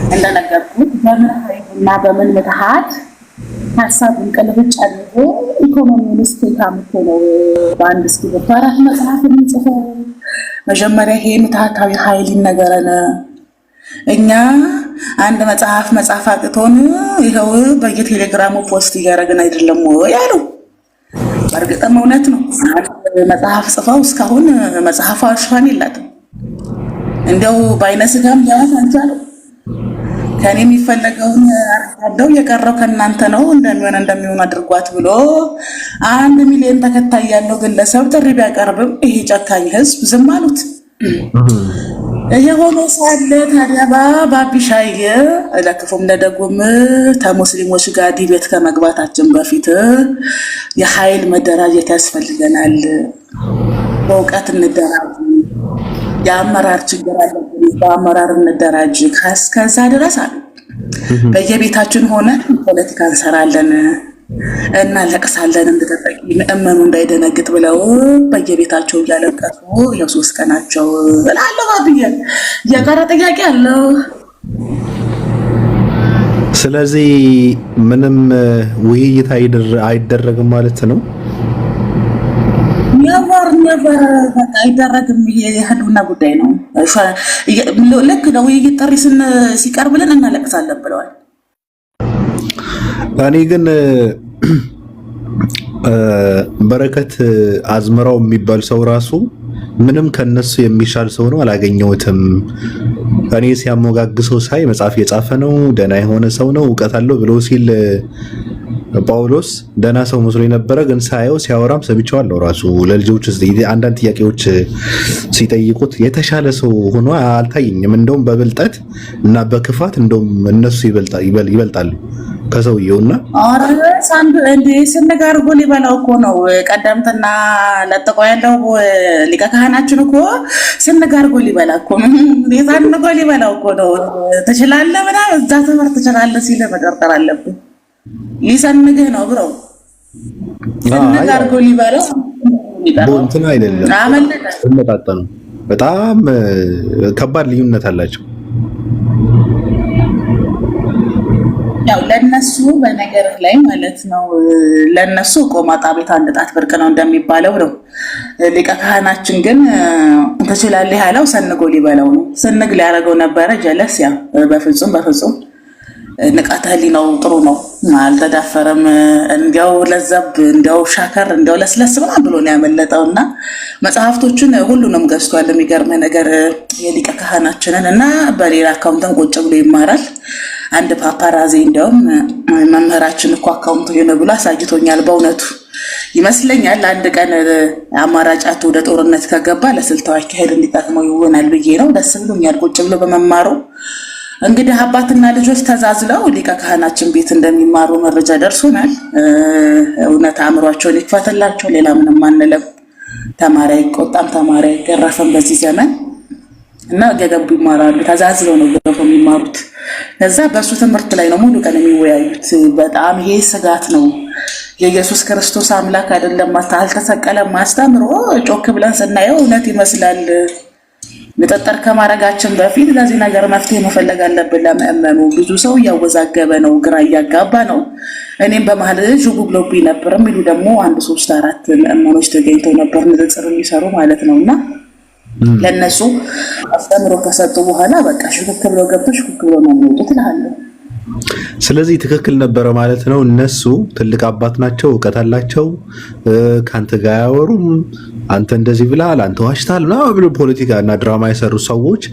እንደነገርኩት በምን ኃይልና በምን ምትሃት ሐሳቡን ቀልብጭ አድርጎ ኢኮኖሚውን ስቴታምቶ ነው በአንድ እስክሪብቶ 4 መጽሐፍ የሚጽፈው። መጀመሪያ ይሄ ምትሃታዊ ኃይል ይነገረን። እኛ አንድ መጽሐፍ አቅቶን ይኸው በየቴሌግራሙ ፖስት እያደረግን አይደለም ወይ ያሉ። በእርግጥም እውነት ነው። መጽሐፍ ጽፈው እስካሁን መጽሐፏ ሽፋን የላትም። እንደው በአይነስጋም ያዋት አንቻለው ከኔ የሚፈለገውን አርዳው የቀረው ከናንተ ነው እንደሚሆን አድርጓት ብሎ 1 ሚሊዮን ተከታይ ያለው ግለሰብ ጥሪ ቢያቀርብም ይሄ ጨካኝ ህዝብ ዝም አሉት። ይሄ ሆኖ ሳለ ታዲያ ባቢሻዬ ለክፉም ለደጉም ከሙስሊሞች ጋር ዲቤት ከመግባታችን በፊት የኃይል መደራጀት ያስፈልገናል። በእውቀት እንደራጅ፣ የአመራር ችግር አለብን፣ በአመራር እንደራጅ። ከዛ ድረስ አሉ በየቤታችን ሆነን ፖለቲካ እንሰራለን እናለቅሳለን እንደተጠቂ ምእመኑ እንዳይደነግጥ ብለው በየቤታቸው እያለቀሱ ያው 3 ቀናቸው እላለሁ። አብዬ የጋራ ጥያቄ አለው። ስለዚህ ምንም ውይይት አይደረግም ማለት ነው። ነበር በቃ አይደረግም። የህልውና ጉዳይ ነው። ልክ ነው። ውይይት ጥሪ ሲቀርብልን እናለቅሳለን ብለዋል። እኔ ግን በረከት አዝመራው የሚባል ሰው ራሱ ምንም ከነሱ የሚሻል ሰው ነው አላገኘሁትም። እኔ ሲያሞጋግሰው ሳይ መጽሐፍ የጻፈ ነው፣ ደህና የሆነ ሰው ነው፣ እውቀት አለው ብሎ ሲል ጳውሎስ ደህና ሰው መስሎ የነበረ ግን ሳየው ሲያወራም ሰምቼዋለሁ። ራሱ ለልጆች አንዳንድ ጥያቄዎች ሲጠይቁት የተሻለ ሰው ሆኖ አልታየኝም። እንደውም በብልጠት እና በክፋት እንደውም እነሱ ይበልጣሉ ከሰውየውና ሳንዱ እንደ ስንጋርጎ ሊበላው እኮ ነው። ቀደምትና ለጥቆ ያለው ሊቀ ካህናችን እኮ ስንጋርጎ ሊበላ እኮ ነው። ሳንጎ ሊበላው እኮ ነው። ትችላለህ ምናምን እዛ ትምህርት ትችላለህ ሲል መጠርጠር አለብን። ሊሰንግህ ነው ብሮ ስንጋርጎ ሊበላው እንትን አይደለም። ተመጣጣኑ በጣም ከባድ ልዩነት አላቸው። ያው ለነሱ በነገር ላይ ማለት ነው። ለነሱ ቆማጣ ቤት አንድ ጣት ብርቅ ነው እንደሚባለው ነው። ሊቀ ካህናችን ግን ትችላለህ ያለው ሰንጎ ሊበላው ነው። ስንግ ሊያደርገው ነበረ ጀለስ። ያ በፍጹም ንቃተ ህሊናው ጥሩ ነው፣ አልተዳፈረም። እንዲያው ለዘብ እንዲያው ሻከር እንዲያው ለስለስ ምናምን ብሎ ነው ያመለጠውና መጽሐፍቶቹን ሁሉንም ገዝቷል። የሚገርመ ነገር የሊቀ ካህናችንን እና በሌላ አካውንትን ቁጭ ብሎ ይማራል። አንድ ፓፓራዚ እንዲያውም መምህራችን እኮ አካውንቱ የሆነ ብሎ አሳጅቶኛል። በእውነቱ ይመስለኛል አንድ ቀን አማራጫቱ ወደ ጦርነት ከገባ ለስልታዊ አካሄድ እንዲጠቅመው ይሆናል ብዬ ነው። ደስ ብሎኛል ቁጭ ብሎ በመማሩ። እንግዲህ አባትና ልጆች ተዛዝለው ሊቀ ካህናችን ቤት እንደሚማሩ መረጃ ደርሶናል። እውነት አእምሯቸውን ይክፈትላቸው። ሌላ ምንም አንለም። ተማሪ አይቆጣም፣ ተማሪ አይገረፍም በዚህ ዘመን እና ገገቡ ይማራሉ። ተዛዝለው ነው ገገቡ የሚማሩት። ከዛ በሱ ትምህርት ላይ ነው ሙሉ ቀን የሚወያዩት። በጣም ይሄ ስጋት ነው። የኢየሱስ ክርስቶስ አምላክ አይደለም አልተሰቀለም ማስተምሮ ጮክ ብለን ስናየው እውነት ይመስላል። ንጥጥር ከማድረጋችን በፊት ለዚህ ነገር መፍትሄ መፈለግ አለብን። ለምእመኑ ብዙ ሰው እያወዛገበ ነው፣ ግራ እያጋባ ነው። እኔም በመሀል ዥቡ ብሎብኝ ነበር የሚሉ ደግሞ 1 3 4 ምእመኖች ተገኝተው ነበር ንጽጽር የሚሰሩ ማለት ነውና ለነሱ አስተምሮ ከሰጡ በኋላ በቃ ሽክክ ብሎ ገብቶ ሽክክ ብሎ ነው የሚወጡት እላለሁ። ስለዚህ ትክክል ነበረ ማለት ነው። እነሱ ትልቅ አባት ናቸው፣ እውቀት አላቸው። ካንተ ጋር ያወሩም አንተ እንደዚህ ብላል፣ አንተ ዋሽታል እና ብሎ ፖለቲካ እና ድራማ የሰሩ ሰዎች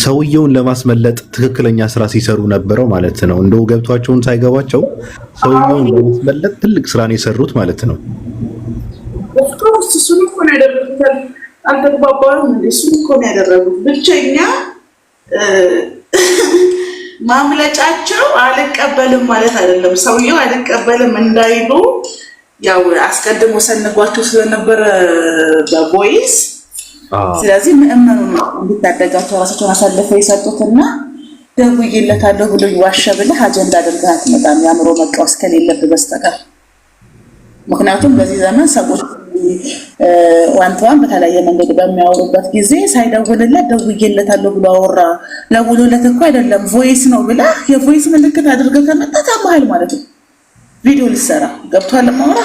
ሰውየውን ለማስመለጥ ትክክለኛ ስራ ሲሰሩ ነበረው ማለት ነው። እንደው ገብቷቸውን ሳይገባቸው ሰውየውን ለማስመለጥ ትልቅ ስራ ነው የሰሩት ማለት ነው። ኦፍኮርስ እሱን እኮ ነው ያደረጉት። አልተግባባንም እንዴ? እሱን እኮ ነው ያደረጉት። ብቸኛ ማምለጫቸው አልቀበልም ማለት አይደለም። ሰውየው አልቀበልም እንዳይሉ ያው አስቀድሞ ሰንጓቸው ስለነበረ በቮይስ ስለዚህ ምእመኑ እንዲታደጋቸው ራሳቸውን አሳልፈው የሰጡትና ደውዬለታለሁ ብሎ ይዋሸ ብለህ አጀንዳ አድርገህ አትመጣም፣ የአእምሮ መቃወስ ከሌለብህ በስተቀር። ምክንያቱም በዚህ ዘመን ሰዎች ዋንተዋን በተለያየ መንገድ በሚያወሩበት ጊዜ ሳይደውልለት ደውዬለታለሁ ብሎ አወራ። ደውሎለት እኮ አይደለም ቮይስ ነው ብለህ የቮይስ ምልክት አድርገህ ከመጣ ታማሃል ማለት ነው። ቪዲዮ ልሰራ ገብቷል ማውራ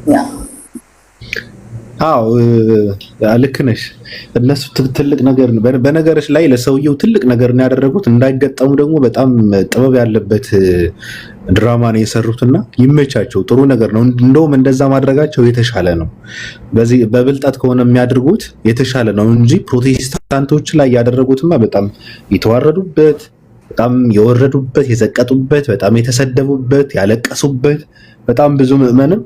ያ አዎ ልክ ነሽ። እነሱ ትልቅ ነገር በነገርሽ ላይ ለሰውየው ትልቅ ነገር ነው ያደረጉት። እንዳይገጠሙ ደግሞ በጣም ጥበብ ያለበት ድራማ ነው የሰሩትና ይመቻቸው። ጥሩ ነገር ነው። እንደውም እንደዛ ማድረጋቸው የተሻለ ነው። በዚህ በብልጣት ከሆነ የሚያደርጉት የተሻለ ነው እንጂ ፕሮቴስታንቶች ላይ ያደረጉትማ በጣም የተዋረዱበት፣ በጣም የወረዱበት፣ የዘቀጡበት፣ በጣም የተሰደቡበት፣ ያለቀሱበት በጣም ብዙ ምዕመንም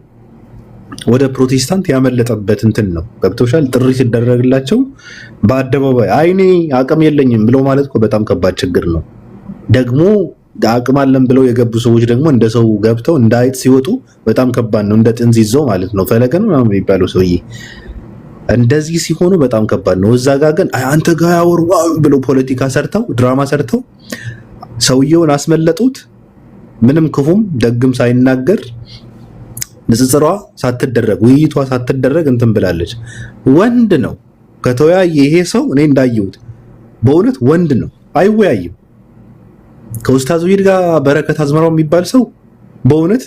ወደ ፕሮቴስታንት ያመለጠበት እንትን ነው። ገብቶሻል? ጥሪ ሲደረግላቸው በአደባባይ አይኔ አቅም የለኝም ብለው ማለት እኮ በጣም ከባድ ችግር ነው። ደግሞ አቅም አለን ብለው የገቡ ሰዎች ደግሞ እንደ ሰው ገብተው እንደ አይጥ ሲወጡ በጣም ከባድ ነው። እንደ ጥንዝ ይዘው ማለት ነው። ፈለገ ነው ምናምን የሚባለው ሰውዬ እንደዚህ ሲሆኑ በጣም ከባድ ነው። እዛ ጋር ግን አንተ ጋር ያወሩ ብለው ፖለቲካ ሰርተው ድራማ ሰርተው ሰውየውን አስመለጡት። ምንም ክፉም ደግም ሳይናገር ንጽጽሯ ሳትደረግ ውይይቷ ሳትደረግ እንትን ብላለች። ወንድ ነው ከተወያየ ይሄ ሰው እኔ እንዳየሁት በእውነት ወንድ ነው፣ አይወያይም። ከኡስታዝ ዊድ ጋር በረከት አዝመራው የሚባል ሰው በእውነት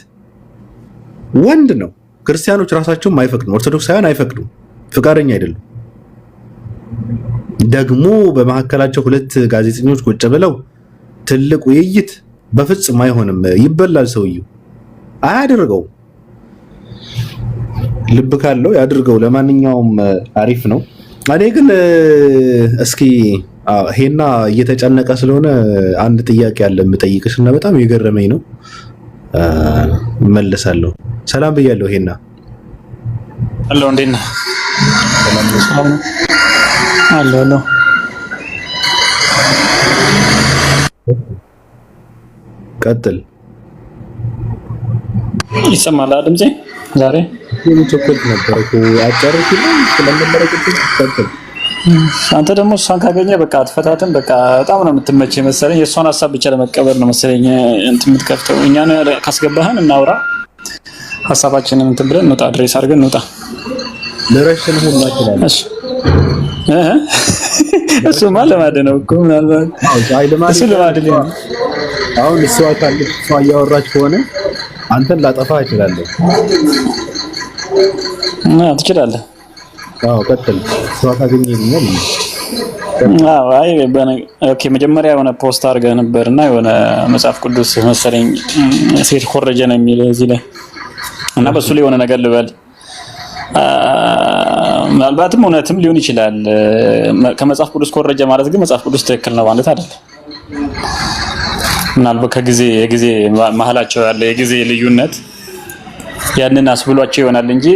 ወንድ ነው። ክርስቲያኖች ራሳቸውም አይፈቅዱም፣ ኦርቶዶክሳውያን አይፈቅዱም፣ ፍቃደኛ አይደሉም። ደግሞ በመካከላቸው ሁለት ጋዜጠኞች ቁጭ ብለው ትልቅ ውይይት በፍጹም አይሆንም። ይበላል ሰውየው፣ አያደርገውም። ልብ ካለው ያድርገው። ለማንኛውም አሪፍ ነው። እኔ ግን እስኪ ሄና እየተጨነቀ ስለሆነ አንድ ጥያቄ አለ የምጠይቅሽ እና በጣም የገረመኝ ነው። እመለሳለሁ። ሰላም ብያለሁ ሄና። ሄሎ፣ እንዴት ነህ? ሰላም ነው። ሄሎ፣ ቀጥል። ይሰማል ድምጼ? ዛሬ ቸኮል ነበር እኮ አጨርሽ ስለነበረ ቀጥል። አንተ ደግሞ እሷን ካገኘ በቃ አትፈታትም። በቃ በጣም ነው የምትመቸኝ መሰለኝ። የእሷን ሀሳብ ብቻ ለመቀበል ነው መሰለኝ እንትን የምትከፍተው። እኛን ካስገባህን እናውራ፣ ሀሳባችንን እንትን ብለን እንውጣ፣ ድሬስ አድርገን እንውጣ። ለረሽን ሁሉ ማችላል። እሺ እሱማ ለማደ ነው እኮ ምናልባት እሱ ለማደ ነው። አሁን እሷ ካለች እሷ እያወራች ከሆነ አንተን ላጠፋ እችላለሁ። ትችላለህ። አዎ ቀጥል። እሷ ካገኘኝ አይ ኦኬ። መጀመሪያ የሆነ ፖስት አድርገህ ነበርና የሆነ መጽሐፍ ቅዱስ መሰለኝ ሴት ኮረጀ ነው የሚል እዚህ ላይ እና በሱ ላይ የሆነ ነገር ልበል። ምናልባትም እውነትም ሊሆን ይችላል። ከመጽሐፍ ቅዱስ ኮረጀ ማለት ግን መጽሐፍ ቅዱስ ትክክል ነው ማለት አይደለም። ምናልባት የጊዜ መሀላቸው ያለ የጊዜ ልዩነት ያንን አስብሏቸው ይሆናል እንጂ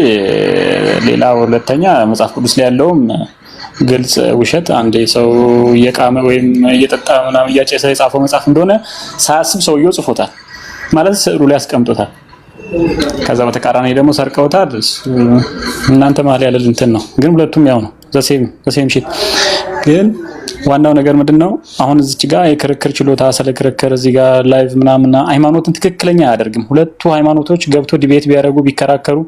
ሌላ ሁለተኛ መጽሐፍ ቅዱስ ላይ ያለውም ግልጽ ውሸት አንዴ ሰው እየቃመ ወይም እየጠጣ ምናምን እያጨሰ የጻፈው መጽሐፍ እንደሆነ ሳያስብ ሰውየው ጽፎታል ማለት ስዕሉ ላይ አስቀምጦታል። ከዛ በተቃራኒ ደግሞ ሰርቀውታል። እናንተ መሀል ያለ እንትን ነው፣ ግን ሁለቱም ያው ነው ዘሴም ሺት። ግን ዋናው ነገር ምንድነው? አሁን እዚች ጋር የክርክር ችሎታ ስለ ክርክር እዚህ ጋር ላይቭ ምናምን ሃይማኖትን ትክክለኛ አያደርግም። ሁለቱ ሃይማኖቶች ገብቶ ዲቤት ቢያደርጉ ቢከራከሩ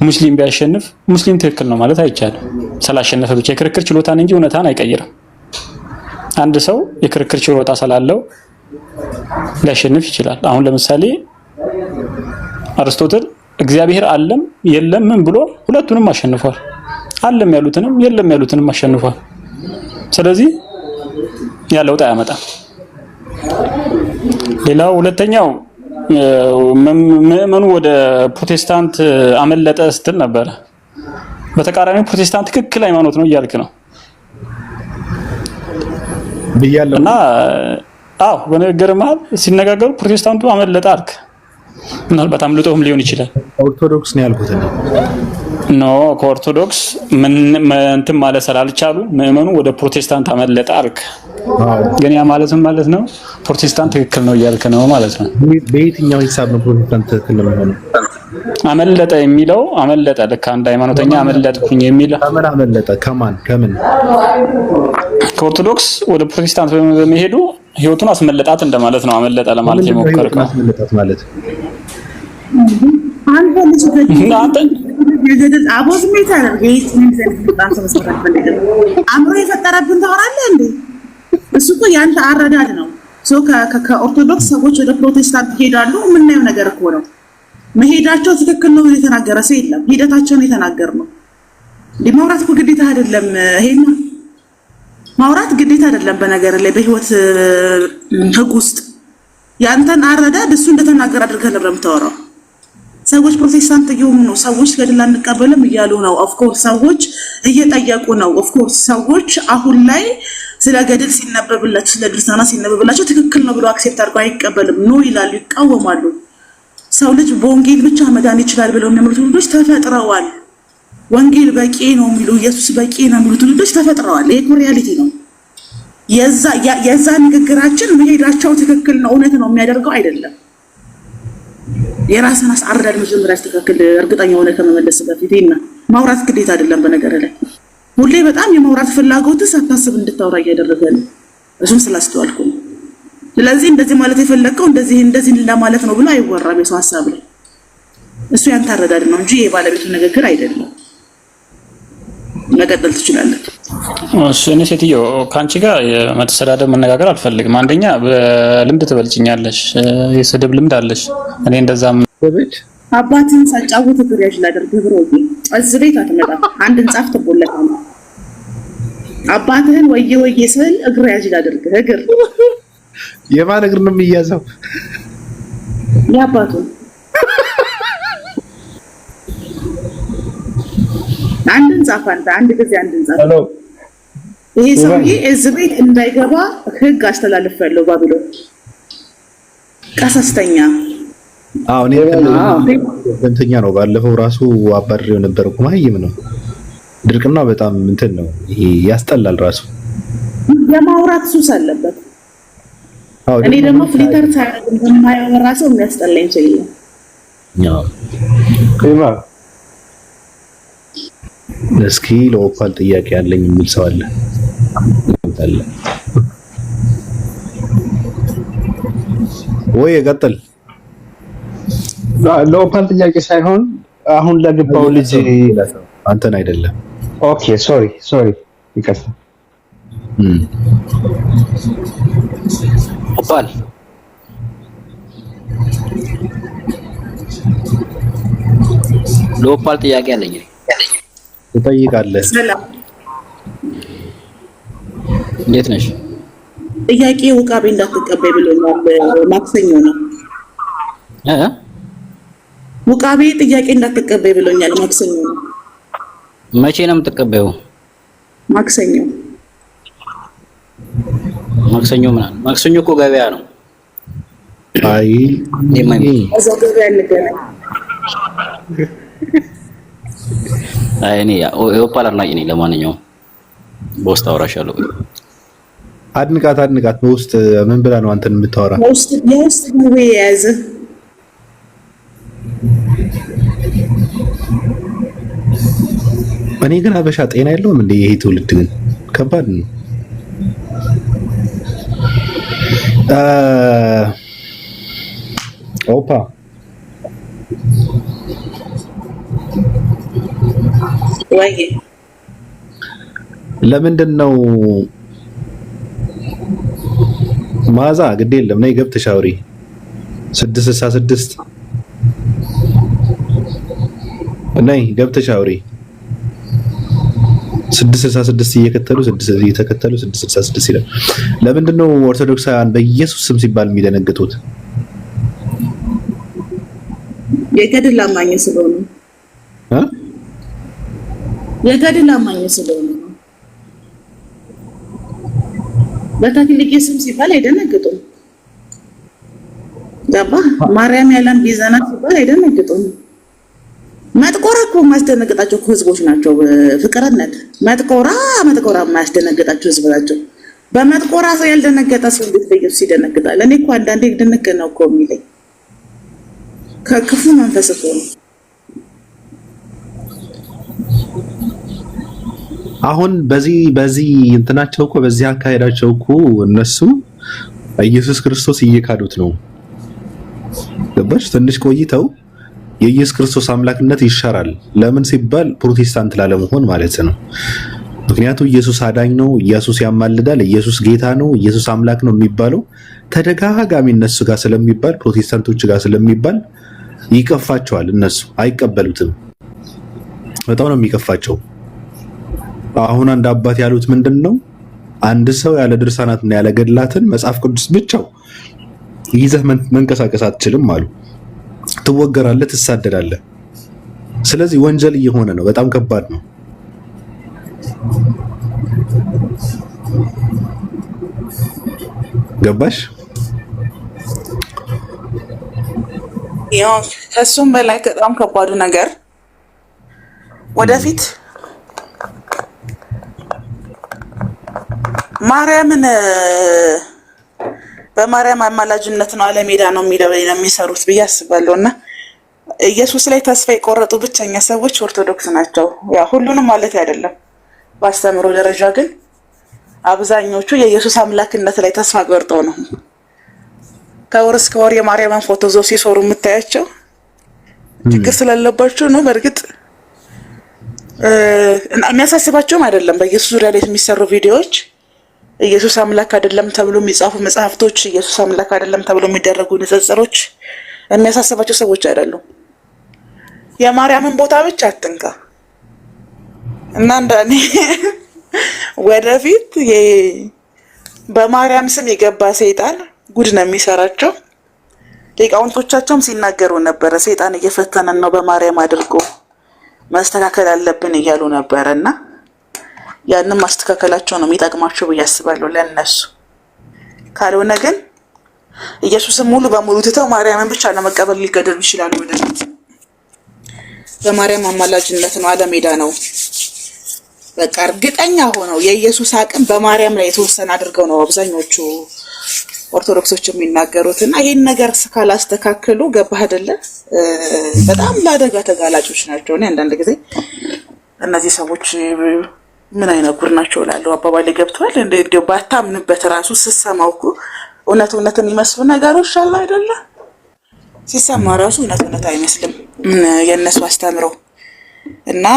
ሙስሊም ቢያሸንፍ ሙስሊም ትክክል ነው ማለት አይቻልም። ስላሸነፈ ብቻ የክርክር ችሎታን እንጂ እውነታን አይቀይርም። አንድ ሰው የክርክር ችሎታ ስላለው ሊያሸንፍ ይችላል። አሁን ለምሳሌ አርስቶትል እግዚአብሔር አለም የለም ምን ብሎ ሁለቱንም አሸንፏል። አለም ያሉትንም የለም ያሉትንም አሸንፏል። ስለዚህ ያለውጥ አያመጣም። ሌላው ሁለተኛው ምዕመኑ ወደ ፕሮቴስታንት አመለጠ ስትል ነበር። በተቃራኒው ፕሮቴስታንት ትክክል ሃይማኖት ነው እያልክ ነው ብያለሁ። እና አዎ በነገር መሀል ሲነጋገሩ ፕሮቴስታንቱ አመለጠ አልክ። ምናልባት አምልጦም ሊሆን ይችላል። ኦርቶዶክስ ነው ያልኩት ነው። ኖ ከኦርቶዶክስ እንትን ማለት ስላልቻሉ ምዕመኑ ወደ ፕሮቴስታንት አመለጠ አልክ። ግን ያ ማለትም ማለት ነው ፕሮቴስታንት ትክክል ነው እያልክ ነው ማለት ነው። በየትኛው ሂሳብ ነው ፕሮቴስታንት ትክክል ነው የሚሆነው? አመለጠ የሚለው አመለጠ ልክ አንድ ሃይማኖተኛ አመለጥኩኝ የሚለው ከምን አመለጠ? ከምን ከኦርቶዶክስ ወደ ፕሮቴስታንት በመሄዱ ህይወቱን አስመለጣት እንደማለት ነው። አመለጠ ለማለት የሞከርከው አስመለጣት ማለት አንተ ልጅ የገደል አቦ ስሜት አደረገ አምሮ የፈጠረብን ታወራለህ እንዴ? እሱ እኮ ያንተ አረዳድ ነው። ከኦርቶዶክስ ሰዎች ወደ ፕሮቴስታንት ሄዳሉ። የምናየው ነገር እኮ ነው። መሄዳቸው ትክክል ነው የተናገረ ሰው የለም። ሂደታቸውን የተናገር ነው። ማውራት እኮ ግዴታ አይደለም። ይሄን ማውራት ግዴታ አይደለም። በነገር ላይ በህይወት ህግ ውስጥ ያንተን አረዳድ እሱ እንደተናገረ አድርገህ ነበር የምታወራው። ሰዎች ፕሮቴስታንት እየሆኑ ነው። ሰዎች ገድል አንቀበልም እያሉ ነው። ኦፍኮርስ ሰዎች እየጠየቁ ነው። ኦፍኮርስ ሰዎች አሁን ላይ ስለ ገድል ሲነበብላቸው ስለ ድርሳና ሲነበብላቸው ትክክል ነው ብሎ አክሴፕት አድርገው አይቀበልም። ኖ ይላሉ፣ ይቃወማሉ። ሰው ልጅ በወንጌል ብቻ መዳን ይችላል ብለው የሚያምኑት ልጆች ተፈጥረዋል። ወንጌል በቂ ነው የሚሉ ኢየሱስ በቂ ነው የሚሉት ልጆች ተፈጥረዋል። ይሄ ሪያሊቲ ነው። የዛ ንግግራችን መሄዳቸው ትክክል ነው እውነት ነው የሚያደርገው አይደለም። የራስን አረዳድ መጀመሪያ አስተካክል። እርግጠኛ ሆነ ከመመለስ በፊት እና ማውራት ግዴታ አይደለም። በነገር ላይ ሁሌ በጣም የማውራት ፍላጎት ሳታስብ እንድታወራ እያደረገ ነው። እሱን ስላስተዋልኩ ነው። ስለዚህ እንደዚህ ማለት የፈለከው እንደዚህ ለማለት ነው ብሎ አይወራም የሰው ሐሳብ ላይ። እሱ ያንተ አረዳድ ነው እንጂ የባለቤቱ ንግግር አይደለም። መቀጠል ትችላለህ። እሺ እኔ ሴትዮ ከአንቺ ጋር የመተሰዳደብ መነጋገር አልፈልግም። አንደኛ በልምድ ትበልጭኛለሽ፣ የስድብ ልምድ አለሽ። እኔ እንደዛም አባትን ሳጫውት እግር ያዥ ላደርግ ብሮ እዚህ ቤት አትመጣም። አንድ እንጻፍ ትቦለታለህ። አባትህን ወየ ስል እግር ያዥ ላደርግ እግር የማን እግር ነው የሚያዘው? ያባቱ አንድ እንጻፍ አንድ ጊዜ አንድ እንጻፍ። ይሄ ሰውዬ እዚህ ቤት እንዳይገባ ህግ አስተላልፋለሁ። ባቢሎን ቀሰስተኛ እኔ እንተኛ ነው። ባለፈው ራሱ አባድሬው ነበር እኮ ማይም ነው። ድርቅና በጣም እንትን ነው ይሄ ያስጠላል። ራሱ የማውራት ሱስ አለበት። እኔ ደግሞ ፍሊተር ታያለህ እንደማያወራ ሰው የሚያስጠላኝ ሰው የለም። እስኪ ለኦፓል ጥያቄ ያለኝ የሚል ሰው አለ? ወይ ቀጥል። ለኦፓል ጥያቄ ሳይሆን አሁን ለገባው ልጅ አንተን አይደለም። ኦኬ ሶሪ ይቅርታ። ኦፓል ለኦፓል ጥያቄ አለኝ። ትጠይቃለህ? ሰላም፣ እንዴት ነሽ? ጥያቄ ውቃቤ እንዳትቀበይ ብሎኛል። ማክሰኞ ነው። ውቃቤ ጥያቄ እንዳትቀበይ ብሎኛል። ማክሰኞ ነው። መቼ ነው የምትቀበየው? ማክሰኞ ማክሰኞ እኮ ገበያ ነው። አይ እዛ ገበያ እንገናኝ። እኔ የኦፓል አድናቂ ነኝ። ለማንኛውም በውስጥ አወራሻለሁ። አድንቃት። በውስጥ ምን ብላ ነው አንተን የምታወራ? የውስጥ ግቡ የያዘ እኔ ግን አበሻ ጤና የለውም እንዴ? ይሄ ትውልድ ግን ከባድ ነው። ኦፓ ወይ ለምንድን ነው ማዛ ግድ የለም ነይ ገብተሽ አውሪ 666 ነይ ገብተሽ አውሪ 666 እየተከተሉ 666 ይላል። ለምንድን ነው ኦርቶዶክሳውያን በኢየሱስ ስም ሲባል የሚደነግጡት? የገድል አማኝ ስለሆነ የገድል አማኝ ስለሆነ ነው። በተክሊል ስም ሲባል አይደነግጡም። ገባ? ማርያም ያለን ቢዘና ሲባል አይደነግጡም። መጥቆራ እኮ ማስደነግጣቸው ህዝቦች ናቸው። ፍቅርነት መጥቆራ ማስደነግጣቸው ህዝብ ናቸው። በመጥቆራ ሰው ያልደነገጠ ሰው እንዴት በኢየሱስ ይደነግጣል? እኔ እኮ አንዳንዴ ድንቅ ነው እኮ የሚለኝ ከክፉ መንፈስ እኮ ነው። አሁን በዚህ እንትናቸው እኮ በዚህ አካሄዳቸው እኮ እነሱ ኢየሱስ ክርስቶስ እየካዱት ነው። ገባሽ? ትንሽ ቆይተው የኢየሱስ ክርስቶስ አምላክነት ይሻራል። ለምን ሲባል ፕሮቴስታንት ላለመሆን ማለት ነው። ምክንያቱም ኢየሱስ አዳኝ ነው፣ ኢየሱስ ያማልዳል፣ ኢየሱስ ጌታ ነው፣ ኢየሱስ አምላክ ነው የሚባለው ተደጋጋሚ እነሱ ጋር ስለሚባል፣ ፕሮቴስታንቶች ጋር ስለሚባል ይቀፋቸዋል። እነሱ አይቀበሉትም። በጣም ነው የሚቀፋቸው። አሁን አንድ አባት ያሉት ምንድነው? አንድ ሰው ያለ ድርሳናትና ያለ ገድላትን መጽሐፍ ቅዱስ ብቻው ይዘህ መንቀሳቀስ አትችልም አሉ። ትወገራለህ፣ ትሳደዳለህ። ስለዚህ ወንጀል እየሆነ ነው። በጣም ከባድ ነው። ገባሽ? ያው ከሱም በላይ በጣም ከባዱ ነገር ወደፊት ማርያምን በማርያም አማላጅነት ነው አለሜዳ ነው የሚለው ነው የሚሰሩት ብዬ አስባለሁ። እና ኢየሱስ ላይ ተስፋ የቆረጡ ብቸኛ ሰዎች ኦርቶዶክስ ናቸው። ያ ሁሉንም ማለት አይደለም፣ በአስተምሮ ደረጃ ግን አብዛኞቹ የኢየሱስ አምላክነት ላይ ተስፋ ቆርጠው ነው ከወር እስከ ወር የማርያምን ፎቶ ዘው ሲሰሩ የምታያቸው ችግር ስላለባቸው ነው። በእርግጥ የሚያሳስባቸውም አይደለም። በኢየሱስ ዙሪያ ላይ የሚሰሩ ቪዲዮዎች ኢየሱስ አምላክ አይደለም ተብሎ የሚጻፉ መጽሐፍቶች፣ ኢየሱስ አምላክ አይደለም ተብሎ የሚደረጉ ንጽጽሮች የሚያሳስባቸው ሰዎች አይደሉም። የማርያምን ቦታ ብቻ አትንካ እና እንደኔ ወደፊት በማርያም ስም የገባ ሰይጣን ጉድ ነው የሚሰራቸው። ሊቃውንቶቻቸውም ሲናገሩ ነበረ። ሰይጣን እየፈተነን ነው በማርያም አድርጎ ማስተካከል አለብን እያሉ ነበረና ያንን ማስተካከላቸው ነው የሚጠቅማቸው ብዬ አስባለሁ ለእነሱ። ካልሆነ ግን ኢየሱስን ሙሉ በሙሉ ትተው ማርያምን ብቻ ለመቀበል ሊገደሉ ይችላሉ። ወደፊት በማርያም አማላጅነት ነው አለሜዳ ነው በቃ እርግጠኛ ሆነው የኢየሱስ አቅም በማርያም ላይ የተወሰነ አድርገው ነው አብዛኞቹ ኦርቶዶክሶች የሚናገሩት። እና ይሄን ነገር ካላስተካከሉ ገባህ አይደለ በጣም ለአደጋ ተጋላጮች ናቸው። እኔ አንዳንድ ጊዜ እነዚህ ሰዎች ምን አይነት ጉድ ናቸው እላለሁ። አባባሌ ገብቷል። እንደው ባታምንበት ራሱ ስትሰማው እኮ እውነትን የሚመስሉ ነገሮች አሉ አይደለ? ሲሰማ ራሱ እውነት አይመስልም የእነሱ አስተምረው እና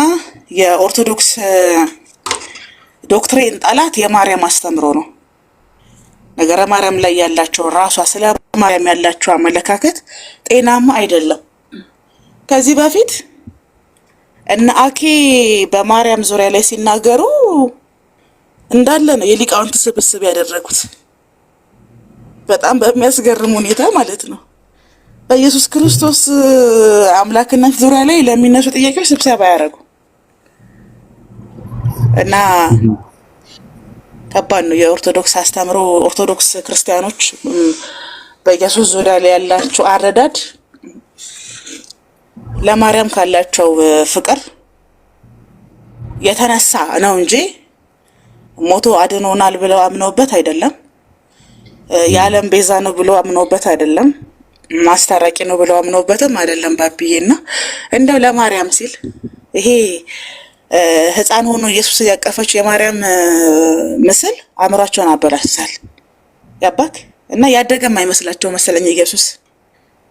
የኦርቶዶክስ ዶክትሪን ጠላት የማርያም አስተምሮ ነው። ነገረ ማርያም ላይ ያላቸው ራሷ ስለ ማርያም ያላቸው አመለካከት ጤናማ አይደለም። ከዚህ በፊት እነ አኬ በማርያም ዙሪያ ላይ ሲናገሩ እንዳለ ነው የሊቃውንት ስብስብ ያደረጉት። በጣም በሚያስገርም ሁኔታ ማለት ነው። በኢየሱስ ክርስቶስ አምላክነት ዙሪያ ላይ ለሚነሱ ጥያቄዎች ስብሰባ ያደረጉ እና ከባድ ነው የኦርቶዶክስ አስተምሮ። ኦርቶዶክስ ክርስቲያኖች በኢየሱስ ዙሪያ ላይ ያላቸው አረዳድ ለማርያም ካላቸው ፍቅር የተነሳ ነው እንጂ ሞቶ አድኖናል ብለው አምነውበት አይደለም። የዓለም ቤዛ ነው ብለው አምነውበት አይደለም። ማስታረቂ ነው ብለው አምነውበትም አይደለም። ባቢዬና እንደው ለማርያም ሲል ይሄ ሕፃን ሆኖ ኢየሱስ ያቀፈች የማርያም ምስል አእምሯቸውን አበላሽቷል ያባክ እና ያደገም አይመስላቸው መሰለኝ ኢየሱስ።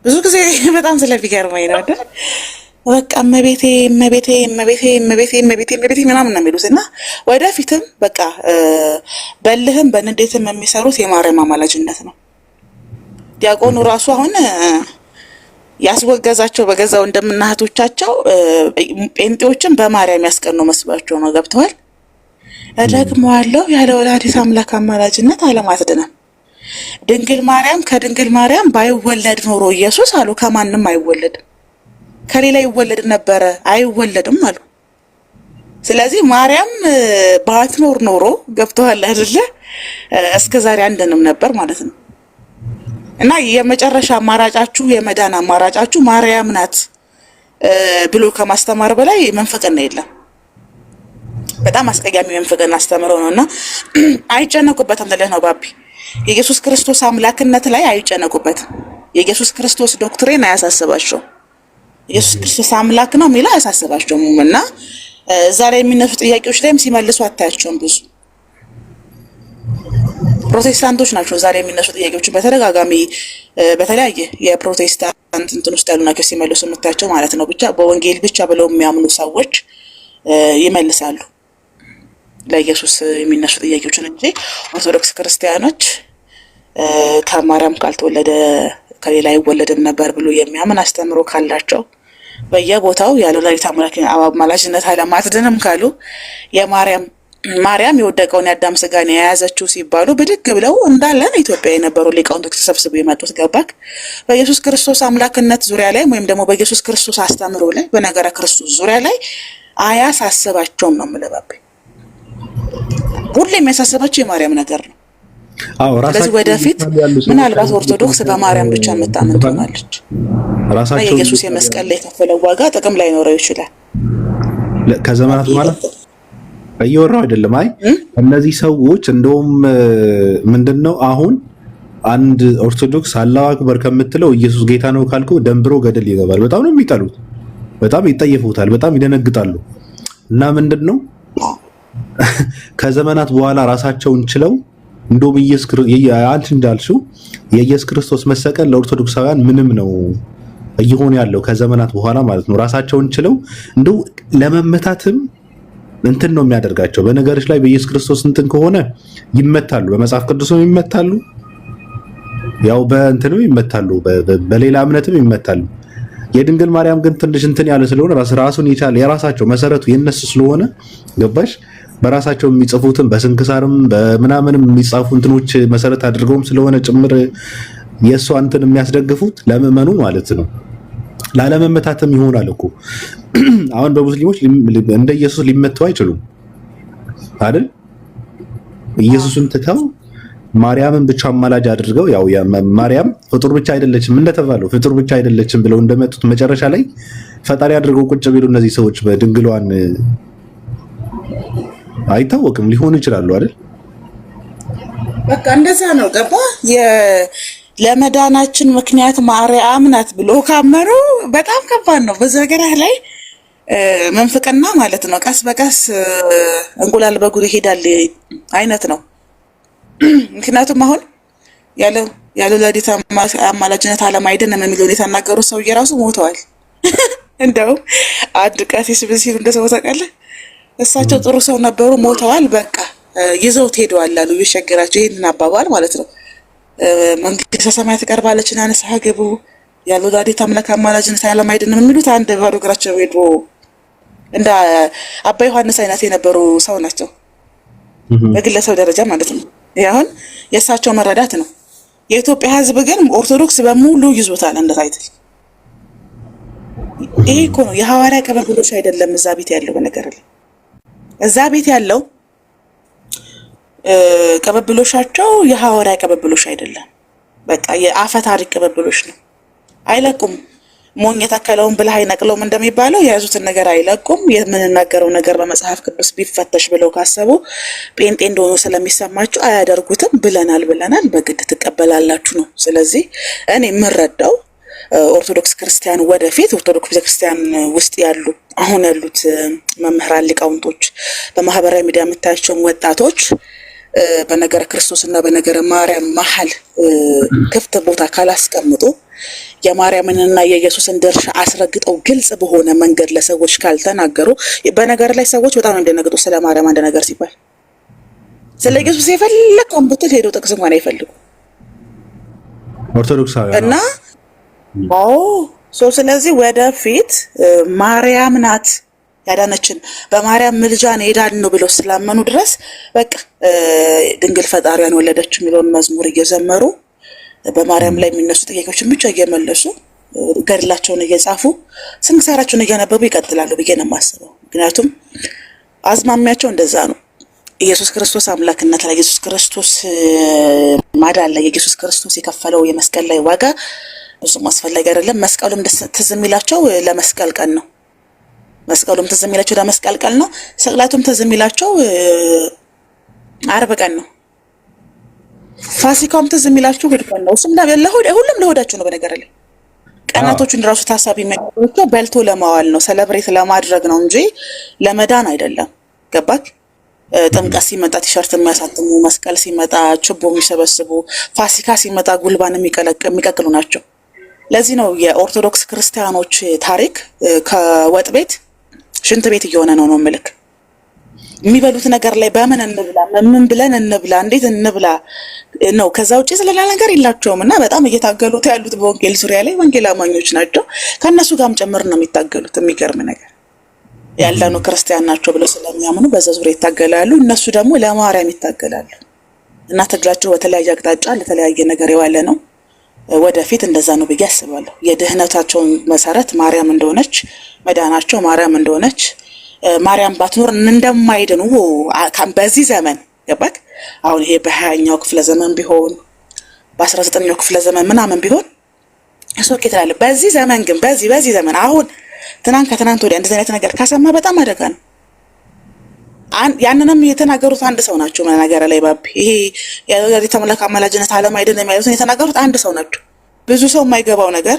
ብዙ ጊዜ በጣም ስለሚገርመኝ ነው አይደል? በቃ እመቤቴ ምናምን ነው የሚሉት እና ወደፊትም በቃ በልህም በንዴትም የሚሰሩት የማርያም አማላጅነት ነው። ዲያቆኑ ራሱ አሁን ያስወገዛቸው በገዛው እንደምናህቶቻቸው ጴንጤዎችን በማርያም ያስቀኑ መስሏቸው ነው። ገብተዋል። እደግመዋለሁ ያለ ወላዲተ አምላክ አማላጅነት ዓለም አትድንም። ድንግል ማርያም ከድንግል ማርያም ባይወለድ ኖሮ ኢየሱስ አሉ ከማንም አይወለድም። ከሌላ ይወለድ ነበረ አይወለድም አሉ። ስለዚህ ማርያም ባትኖር ኖሮ ገብተዋል አይደለ እስከዛሬ አንድንም ነበር ማለት ነው። እና የመጨረሻ አማራጫችሁ የመዳን አማራጫችሁ ማርያም ናት ብሎ ከማስተማር በላይ መንፈቅና የለም። በጣም አስቀያሚ መንፈቅና አስተምረው ነውና አይጨነቁበትም ተለህ ነው ባቢ። የኢየሱስ ክርስቶስ አምላክነት ላይ አይጨነቁበትም። የኢየሱስ ክርስቶስ ዶክትሪን አያሳስባቸው። ኢየሱስ ክርስቶስ አምላክ ነው የሚለው አያሳስባቸውም። እና እዛ ላይ የሚነሱ ጥያቄዎች ላይም ሲመልሱ አታያቸውም። ብዙ ፕሮቴስታንቶች ናቸው ዛሬ የሚነሱ ጥያቄዎችን በተደጋጋሚ በተለያየ የፕሮቴስታንት እንትን ውስጥ ያሉ ናቸው ሲመልሱ የምታያቸው ማለት ነው። ብቻ በወንጌል ብቻ ብለው የሚያምኑ ሰዎች ይመልሳሉ ለኢየሱስ የሚነሱ ጥያቄዎችን እንጂ ኦርቶዶክስ ክርስቲያኖች ከማርያም ካልተወለደ ከሌላ አይወለድም ነበር ብሎ የሚያምን አስተምሮ ካላቸው በየቦታው ያለው ወላዲተ አምላክ አማላጅነት ዓለም አትድንም ካሉ ማርያም የወደቀውን የአዳም ስጋን የያዘችው ሲባሉ ብድግ ብለው እንዳለን ኢትዮጵያ የነበሩ ሊቃውንቶች ተሰብስበው የመጡት ገባክ። በኢየሱስ ክርስቶስ አምላክነት ዙሪያ ላይ ወይም ደግሞ በኢየሱስ ክርስቶስ አስተምሮ ላይ በነገረ ክርስቶስ ዙሪያ ላይ አያሳስባቸውም ነው የምልህ። ሁሌ የሚያሳስባቸው የማርያም ነገር ነው። ስለዚህ ወደፊት ምናልባት ኦርቶዶክስ በማርያም ብቻ የምታምን ትሆናለች። የኢየሱስ የመስቀል ላይ የከፈለው ዋጋ ጥቅም ላይ ኖረው ይችላል ከዘመናት በኋላ እየወራው አይደለም። አይ እነዚህ ሰዎች እንደውም ምንድነው አሁን አንድ ኦርቶዶክስ አላሁ አክበር ከምትለው ኢየሱስ ጌታ ነው ካልኩ ደንብሮ ገደል ይገባል። በጣም ነው የሚጠሉት፣ በጣም ይጠየፉታል፣ በጣም ይደነግጣሉ። እና ምንድነው ከዘመናት በኋላ ራሳቸውን ችለው እንደውም አንቺ እንዳልሽው የኢየሱስ ክርስቶስ መሰቀል ለኦርቶዶክሳውያን ምንም ነው እየሆነ ያለው ከዘመናት በኋላ ማለት ነው። ራሳቸውን ችለው እንደው ለመመታትም እንትን ነው የሚያደርጋቸው። በነገሮች ላይ በኢየሱስ ክርስቶስ እንትን ከሆነ ይመታሉ፣ በመጽሐፍ ቅዱስም ይመታሉ፣ ያው በእንትንም ይመታሉ፣ በሌላ እምነትም ይመታሉ። የድንግል ማርያም ግን ትንሽ እንትን ያለ ስለሆነ ራሱን የቻለ የራሳቸው መሰረቱ የነሱ ስለሆነ ገባሽ? በራሳቸው የሚጽፉትን በስንክሳርም በምናምንም የሚጻፉ እንትኖች መሰረት አድርገውም ስለሆነ ጭምር የእሷ እንትን የሚያስደግፉት ለምዕመኑ ማለት ነው። ላለመመታተም ይሆናል እኮ አሁን በሙስሊሞች እንደ ኢየሱስ ሊመቱ አይችሉም አይደል? ኢየሱስን ትተው ማርያምን ብቻ አማላጅ አድርገው ያው ማርያም ፍጡር ብቻ አይደለችም እንደተባለው ፍጡር ብቻ አይደለችም ብለው እንደመጡት መጨረሻ ላይ ፈጣሪ አድርገው ቁጭ ቢሉ እነዚህ ሰዎች በድንግሏን አይታወቅም ሊሆኑ ይችላሉ አይደል? በቃ እንደዛ ነው። ገባ? ለመዳናችን ምክንያት ማርያም ናት ብሎ ካመኑ በጣም ከባድ ነው። በዛ ነገር ላይ መንፍቅና ማለት ነው። ቀስ በቀስ እንቁላል በጉር ይሄዳል አይነት ነው። ምክንያቱም አሁን ያለ ወላዲተ አማላጅነት ዓለም አይደለም የሚለውን የተናገሩ ሰውዬ ራሱ ሞተዋል። እንደውም አንድ ቀሲስ ሲሉ እንደሰው ታውቃለህ፣ እሳቸው ጥሩ ሰው ነበሩ፣ ሞተዋል፣ በቃ ይዘውት ሄደዋል አሉ። ይሸግራቸው ይሄንን አባባል ማለት ነው። መንግስተ ሰማያት ትቀርባለችና ንስሐ ግቡ፣ ያለ ወላዲተ አማላጅነት ዓለም አይደለም የሚሉት አንድ ባዶ እግራቸው ሄዶ እንደ አባ ዮሐንስ አይነት የነበሩ ሰው ናቸው፣ በግለሰብ ደረጃ ማለት ነው። ያሁን የእሳቸው መረዳት ነው። የኢትዮጵያ ሕዝብ ግን ኦርቶዶክስ በሙሉ ይዞታል እንደ ታይትል። ይሄ እኮ ነው የሐዋርያ ቅብብሎሽ አይደለም እዛ ቤት ያለው። በነገር ላይ እዛ ቤት ያለው ቅብብሎሻቸው የሐዋርያ ቅብብሎሽ አይደለም። በቃ የአፈ ታሪክ ቅብብሎሽ ነው። አይለቁም። ሞኝ የተከለውን ብልህ አይነቅለውም እንደሚባለው የያዙትን ነገር አይለቁም። የምንናገረው ነገር በመጽሐፍ ቅዱስ ቢፈተሽ ብለው ካሰቡ ጴንጤ እንደሆኑ ስለሚሰማቸው አያደርጉትም። ብለናል በግድ ትቀበላላችሁ ነው። ስለዚህ እኔ የምረዳው ኦርቶዶክስ ክርስቲያን ወደፊት ኦርቶዶክስ ቤተክርስቲያን ውስጥ ያሉ አሁን ያሉት መምህራን ሊቃውንቶች፣ በማህበራዊ ሚዲያ የምታያቸውን ወጣቶች በነገረ ክርስቶስ እና በነገረ ማርያም መሀል ክፍት ቦታ ካላስቀምጡ የማርያምንና የኢየሱስን ድርሻ አስረግጠው ግልጽ በሆነ መንገድ ለሰዎች ካልተናገሩ፣ በነገር ላይ ሰዎች በጣም ነው የሚደነግጡ። ስለ ማርያም አንድ ነገር ሲባል ስለ ኢየሱስ የፈለቀውን ብትል ሄደው ጥቅስ እንኳን አይፈልጉ ኦርቶዶክሳውያን እና ስለዚህ ወደፊት ማርያም ናት ያዳነችን፣ በማርያም ምልጃን ሄዳን ነው ብለው ስላመኑ ድረስ በቃ ድንግል ፈጣሪያን ወለደች የሚለውን መዝሙር እየዘመሩ በማርያም ላይ የሚነሱ ጥያቄዎችን ብቻ እየመለሱ ገድላቸውን እየጻፉ ስንክሳራቸውን እያነበቡ ይቀጥላሉ ብዬ ነው የማስበው። ምክንያቱም አዝማሚያቸው እንደዛ ነው። ኢየሱስ ክርስቶስ አምላክነት ላይ፣ ኢየሱስ ክርስቶስ ማዳን ላይ፣ የኢየሱስ ክርስቶስ የከፈለው የመስቀል ላይ ዋጋ ብዙም አስፈላጊ አይደለም። መስቀሉም ትዝ የሚላቸው ለመስቀል ቀን ነው። መስቀሉም ትዝ የሚላቸው ለመስቀል ቀን ነው። ስቅለቱም ትዝ የሚላቸው ዓርብ ቀን ነው። ፋሲካውም ትዝ የሚላቸው እሑድ ቀን ነው። እሱም ሁሉም ለሆዳቸው ነው። በነገር ላይ ቀናቶቹን ራሱ ታሳቢ የሚያደርጉት በልቶ ለማዋል ነው፣ ሰለብሬት ለማድረግ ነው እንጂ ለመዳን አይደለም። ገባክ? ጥምቀት ሲመጣ ቲሸርት የሚያሳትሙ፣ መስቀል ሲመጣ ችቦ የሚሰበስቡ፣ ፋሲካ ሲመጣ ጉልባን የሚቀቅሉ ናቸው። ለዚህ ነው የኦርቶዶክስ ክርስቲያኖች ታሪክ ከወጥ ቤት ሽንት ቤት እየሆነ ነው ምልክ። የሚበሉት ነገር ላይ በምን እንብላ፣ ምን ብለን እንብላ፣ እንዴት እንብላ ነው። ከዛ ውጪ ስለሌላ ነገር የላቸውም። እና በጣም እየታገሉት ያሉት በወንጌል ዙሪያ ላይ ወንጌል አማኞች ናቸው። ከእነሱ ጋርም ጭምር ነው የሚታገሉት። የሚገርም ነገር ያለኑ ክርስቲያን ናቸው ብለው ስለሚያምኑ በዛ ዙሪያ ይታገላሉ። እነሱ ደግሞ ለማርያም ይታገላሉ። እና ትግላቸው በተለያየ አቅጣጫ ለተለያየ ነገር የዋለ ነው። ወደፊት እንደዛ ነው ብዬ አስባለሁ። የድህነታቸው መሰረት ማርያም እንደሆነች፣ መዳናቸው ማርያም እንደሆነች፣ ማርያም ባትኖር እንደማይድኑ በዚህ ዘመን ገባክ? አሁን ይሄ በ20ኛው ክፍለ ዘመን ቢሆን በ19ኛው ክፍለ ዘመን ምናምን ቢሆን እሱ ከትላለ። በዚህ ዘመን ግን በዚህ ዘመን አሁን ከትናንት ወዲያ እንደዚህ አይነት ነገር ካሰማ በጣም አደጋ ነው። ያንንም የተናገሩት አንድ ሰው ናቸው። ነገር ላይ ባቢ ይሄ የወላዲተ አምላክ አማላጅነት ዓለም አይደለም ያሉትን የተናገሩት አንድ ሰው ናቸው። ብዙ ሰው የማይገባው ነገር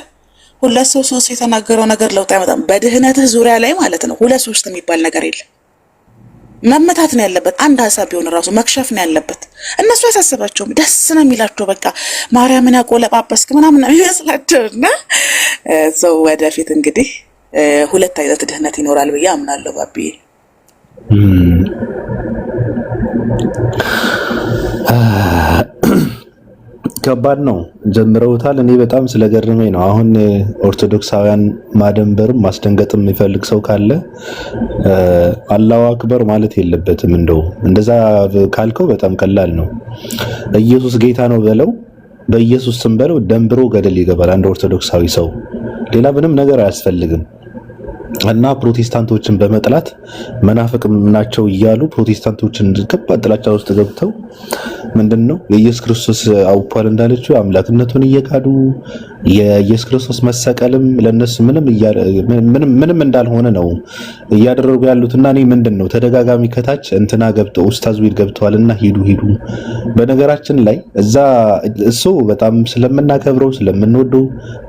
ሁለት ሰው ሶስት የተናገረው ነገር ለውጥ አይመጣም። በድህነትህ ዙሪያ ላይ ማለት ነው። ሁለት ሶስት የሚባል ነገር የለም። መመታት ነው ያለበት። አንድ ሀሳብ ቢሆን ራሱ መክሸፍ ነው ያለበት። እነሱ ያሳስባቸውም ደስ ነው የሚላቸው። በቃ ማርያምን ያቆለጳጰስክ ምናምን ነው ይመስላቸውና ሰው ወደፊት እንግዲህ ሁለት አይነት ድህነት ይኖራል ብዬ አምናለሁ። ባቢዬ ከባድ ነው። ጀምረውታል። እኔ በጣም ስለገረመኝ ነው። አሁን ኦርቶዶክሳውያን ማደንበርም ማስደንገጥም የሚፈልግ ሰው ካለ አላሁ አክበር ማለት የለበትም። እንደው እንደዛ ካልከው በጣም ቀላል ነው። ኢየሱስ ጌታ ነው በለው፣ በኢየሱስ ስም በለው፣ ደንብሮ ገደል ይገባል አንድ ኦርቶዶክሳዊ ሰው። ሌላ ምንም ነገር አያስፈልግም። እና ፕሮቴስታንቶችን በመጥላት መናፍቅ ናቸው እያሉ ፕሮቴስታንቶችን ከባድ ጥላቻ ውስጥ ገብተው ምንድነው የኢየሱስ ክርስቶስ አውቋል እንዳለችው አምላክነቱን እየካዱ የኢየሱስ ክርስቶስ መሰቀልም ለነሱ ምንም እንዳልሆነ ነው እያደረጉ ያሉትና እኔ ምንድነው ተደጋጋሚ ከታች እንትና ገብተው ኡስታዝ ዊል ገብተዋልና ሂዱ። በነገራችን ላይ እዛ እሱ በጣም ስለምናከብረው ስለምንወደው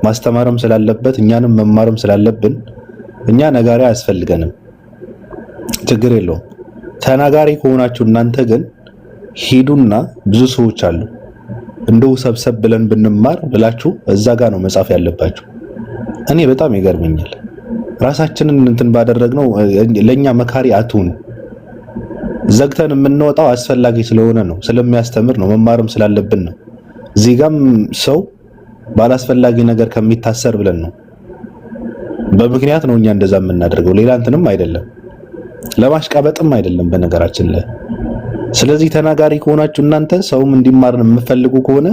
ማስተማርም ስላለበት እኛንም መማርም ስላለብን እኛ ነጋሪ አያስፈልገንም፣ ችግር የለውም። ተናጋሪ ከሆናችሁ እናንተ ግን ሂዱና ብዙ ሰዎች አሉ እንደው ሰብሰብ ብለን ብንማር ብላችሁ እዛ ጋር ነው መጻፍ ያለባችሁ። እኔ በጣም ይገርመኛል። ራሳችንን እንትን ባደረግነው ለኛ መካሪ አትሁኑ። ዘግተን የምንወጣው አስፈላጊ ስለሆነ ነው፣ ስለሚያስተምር ነው፣ መማርም ስላለብን ነው። እዚህ ጋም ሰው ባላስፈላጊ ነገር ከሚታሰር ብለን ነው። በምክንያት ነው እኛ እንደዛ የምናደርገው፣ ሌላ እንትንም አይደለም፣ ለማሽቃበጥም አይደለም በነገራችን ላይ። ስለዚህ ተናጋሪ ከሆናችሁ እናንተ ሰውም እንዲማር የምትፈልጉ ከሆነ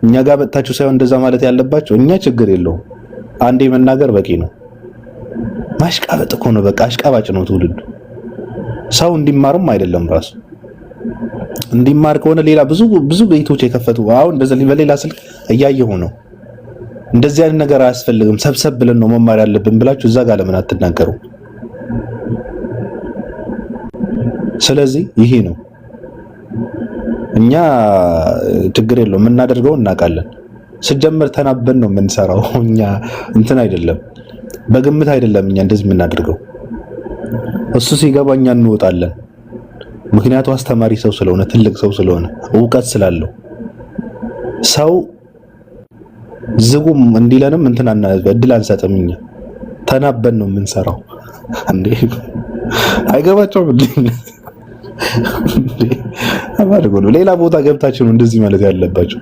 እኛ ጋር መጣችሁ ሳይሆን እንደዛ ማለት ያለባችሁ። እኛ ችግር የለውም፣ አንዴ መናገር በቂ ነው። ማሽቃበጥ እኮ ነው፣ በቃ አሽቃባጭ ነው ትውልዱ። ሰው እንዲማርም አይደለም ራሱ እንዲማር ከሆነ ሌላ ብዙ ቤቶች የከፈቱ አሁን እንደዚህ በሌላ ስልክ እያየሁ ነው። እንደዚህ አይነት ነገር አያስፈልግም፣ ሰብሰብ ብለን ነው መማር ያለብን ብላችሁ እዛ ጋር ለምን አትናገሩ? ስለዚህ ይሄ ነው። እኛ ችግር የለውም፣ የምናደርገው እናውቃለን። ስጀምር ተናበን ነው የምንሰራው። እኛ እንትን አይደለም፣ በግምት አይደለም እኛ እንደዚህ የምናደርገው። እሱ ሲገባ እኛ እንወጣለን። ምክንያቱ አስተማሪ ሰው ስለሆነ፣ ትልቅ ሰው ስለሆነ፣ እውቀት ስላለው ሰው ዝጉም እንዲለንም እንትን እድል አንሰጥም። እኛ ተናበን ነው የምንሰራው። እንዴ አይገባቸውም እንዴ? አማርጎ ነው። ሌላ ቦታ ገብታችሁ ነው እንደዚህ ማለት ያለባችሁ።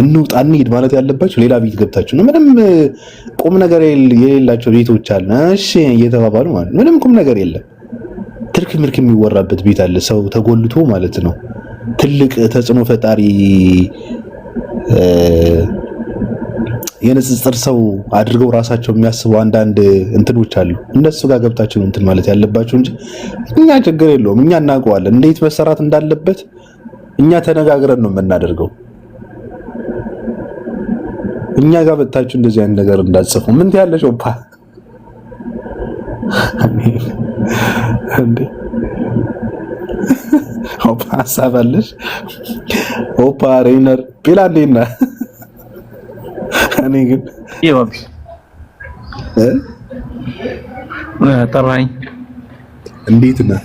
እንውጣ እንሂድ ማለት ያለባችሁ ሌላ ቤት ገብታችሁ ነው። ምንም ቁም ነገር የሌላቸው ቤቶች አሉ። እሺ እየተባባሉ ማለት ምንም ቁም ነገር የለም። ትርክ ምርክ የሚወራበት ቤት አለ፣ ሰው ተጎልቶ ማለት ነው። ትልቅ ተጽዕኖ ፈጣሪ የንጽጽር ሰው አድርገው ራሳቸው የሚያስቡ አንዳንድ እንትኖች አሉ። እነሱ ጋር ገብታችሁ ነው እንትን ማለት ያለባችሁ እንጂ እኛ ችግር የለውም። እኛ እናውቀዋለን እንዴት መሰራት እንዳለበት። እኛ ተነጋግረን ነው የምናደርገው። እኛ ጋር መጣችሁ እንደዚህ አይነት ነገር እንዳትጽፉ። ምን ትያለሽ? ኦፓ እንዴ ኦፓ ሀሳብ ኦፓ ሬነር ፒላንዴና እኔ ግን ይወብ ጠራኝ። እንዴት ነህ?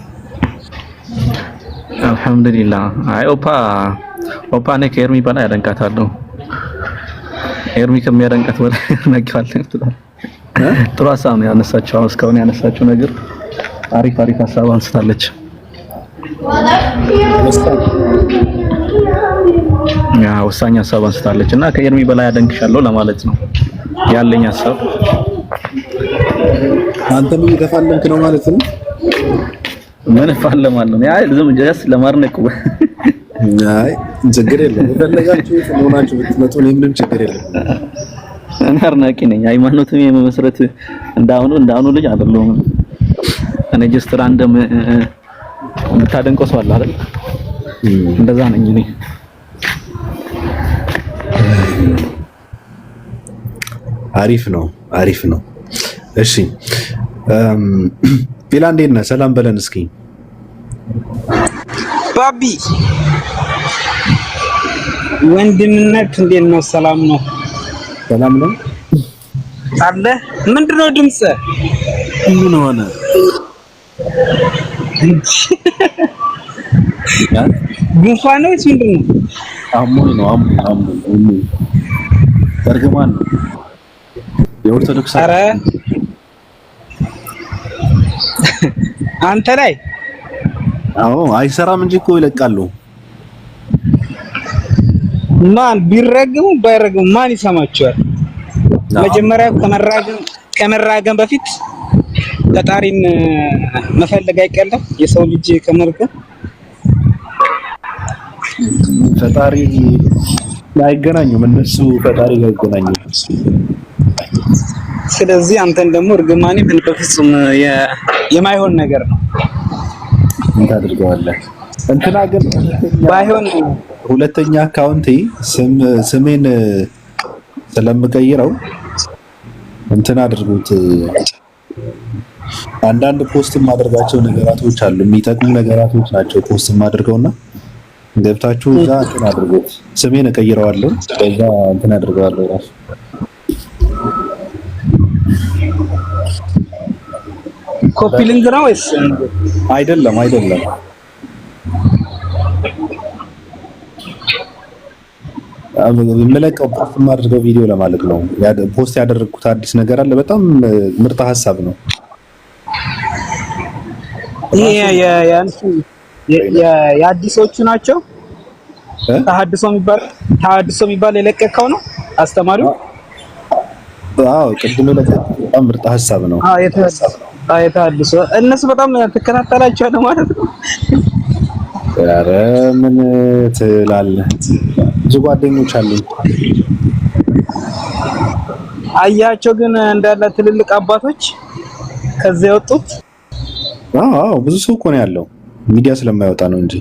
አልሐምዱሊላህ። አይ ኦፓ እኔ ከኤርሚ በላይ ያደንቃታለሁ። ኤርሚ ከሚያደንቃት በላይ ያደንቃታለሁ። ጥሩ ሀሳብ ነው ያነሳችው። አሁን እስካሁን ያነሳችው ነገር አሪፍ ሀሳብ አንስታለች። ያ ወሳኝ ሀሳብ አንስታለች እና ከኤርሚ በላይ አደንቅሻለሁ ለማለት ነው ያለኝ ሀሳብ። አንተም እየተፋለምክ ነው ማለት ነው? ምን ፋለማለሁ? ያ ዝም ጀስ ለማርነቅ። አይ ችግር የለም፣ የፈለጋችሁ ሆናችሁ ብትመጡ ምንም ችግር የለም። እኔ አድናቂ ነኝ። ሃይማኖትም የመመስረት እንዳሁኑ ልጅ አይደለሁም። እኔ ጀስት ራንደም የምታደንቀው ሰው አለ አይደል? እንደዛ ነኝ እኔ። አሪፍ ነው። እሺ ቢላ እንዴት ነህ? ሰላም በለን እስኪ። ባቢ ወንድምነት እንዴት ነው? ሰላም ነው? ሰላም ነው አለ። ምንድነው ድምጽ? ምን ሆነ? ጉንፋን ነው ወይስ ምንድን ነው? አሞኝ ነው አሞኝ እርግማን ነው የኦርቶዶክስ። ኧረ አንተ ላይ አዎ አይሰራም እንጂ እኮ ይለቃሉ። ማን ቢረግሙ ባይረግሙ ማን ይሰማቸዋል? መጀመሪያ ከመራገም በፊት ፈጣሪን መፈለግ አይቀርም። የሰው ልጅ ከመርገም ፈጣሪ አይገናኙም፣ እነሱ ፈጣሪ ጋር አይገናኙም። ስለዚህ አንተን ደግሞ እርግማኔ ምን በፍጹም የማይሆን ነገር ነው። ምን ታደርገዋለህ? እንትና ግን ባይሆን ሁለተኛ አካውንቴ ስሜን ስለምቀይረው እንትን አድርጉት። አንዳንድ ፖስት የማደርጋቸው ነገራቶች አሉ፣ የሚጠቅሙ ነገራቶች ናቸው ፖስት የማደርገውና ገብታችሁ እዛ እንትን አድርጉት። ስሜን እቀይረዋለሁ፣ በዛ እንትን አድርገዋለሁ ራሱ ኮፒ ሊንክ ነው ወይስ አይደለም? የምለቀው ፖስት የማደርገው ቪዲዮ ለማለት ነው። ፖስት ያደረግኩት አዲስ ነገር አለ። በጣም ምርጥ ሀሳብ ነው። ይሄ የአዲሶቹ ናቸው። ተሐድሶ የሚባል የለቀቀው ነው አስተማሪው። አዎ ቅድም የለቀቀው በጣም ምርጥ ሀሳብ ነው። የተሐድሶ እነሱ በጣም ትከታተላቸዋለህ ማለት ነው። ኧረ ምን ትላለህ? ብዙ ጓደኞች አሉኝ። አያቸው ግን እንዳለ ትልልቅ አባቶች ከዚያ የወጡት። አዎ ብዙ ሰው እኮ ነው ያለው፣ ሚዲያ ስለማይወጣ ነው እንጂ።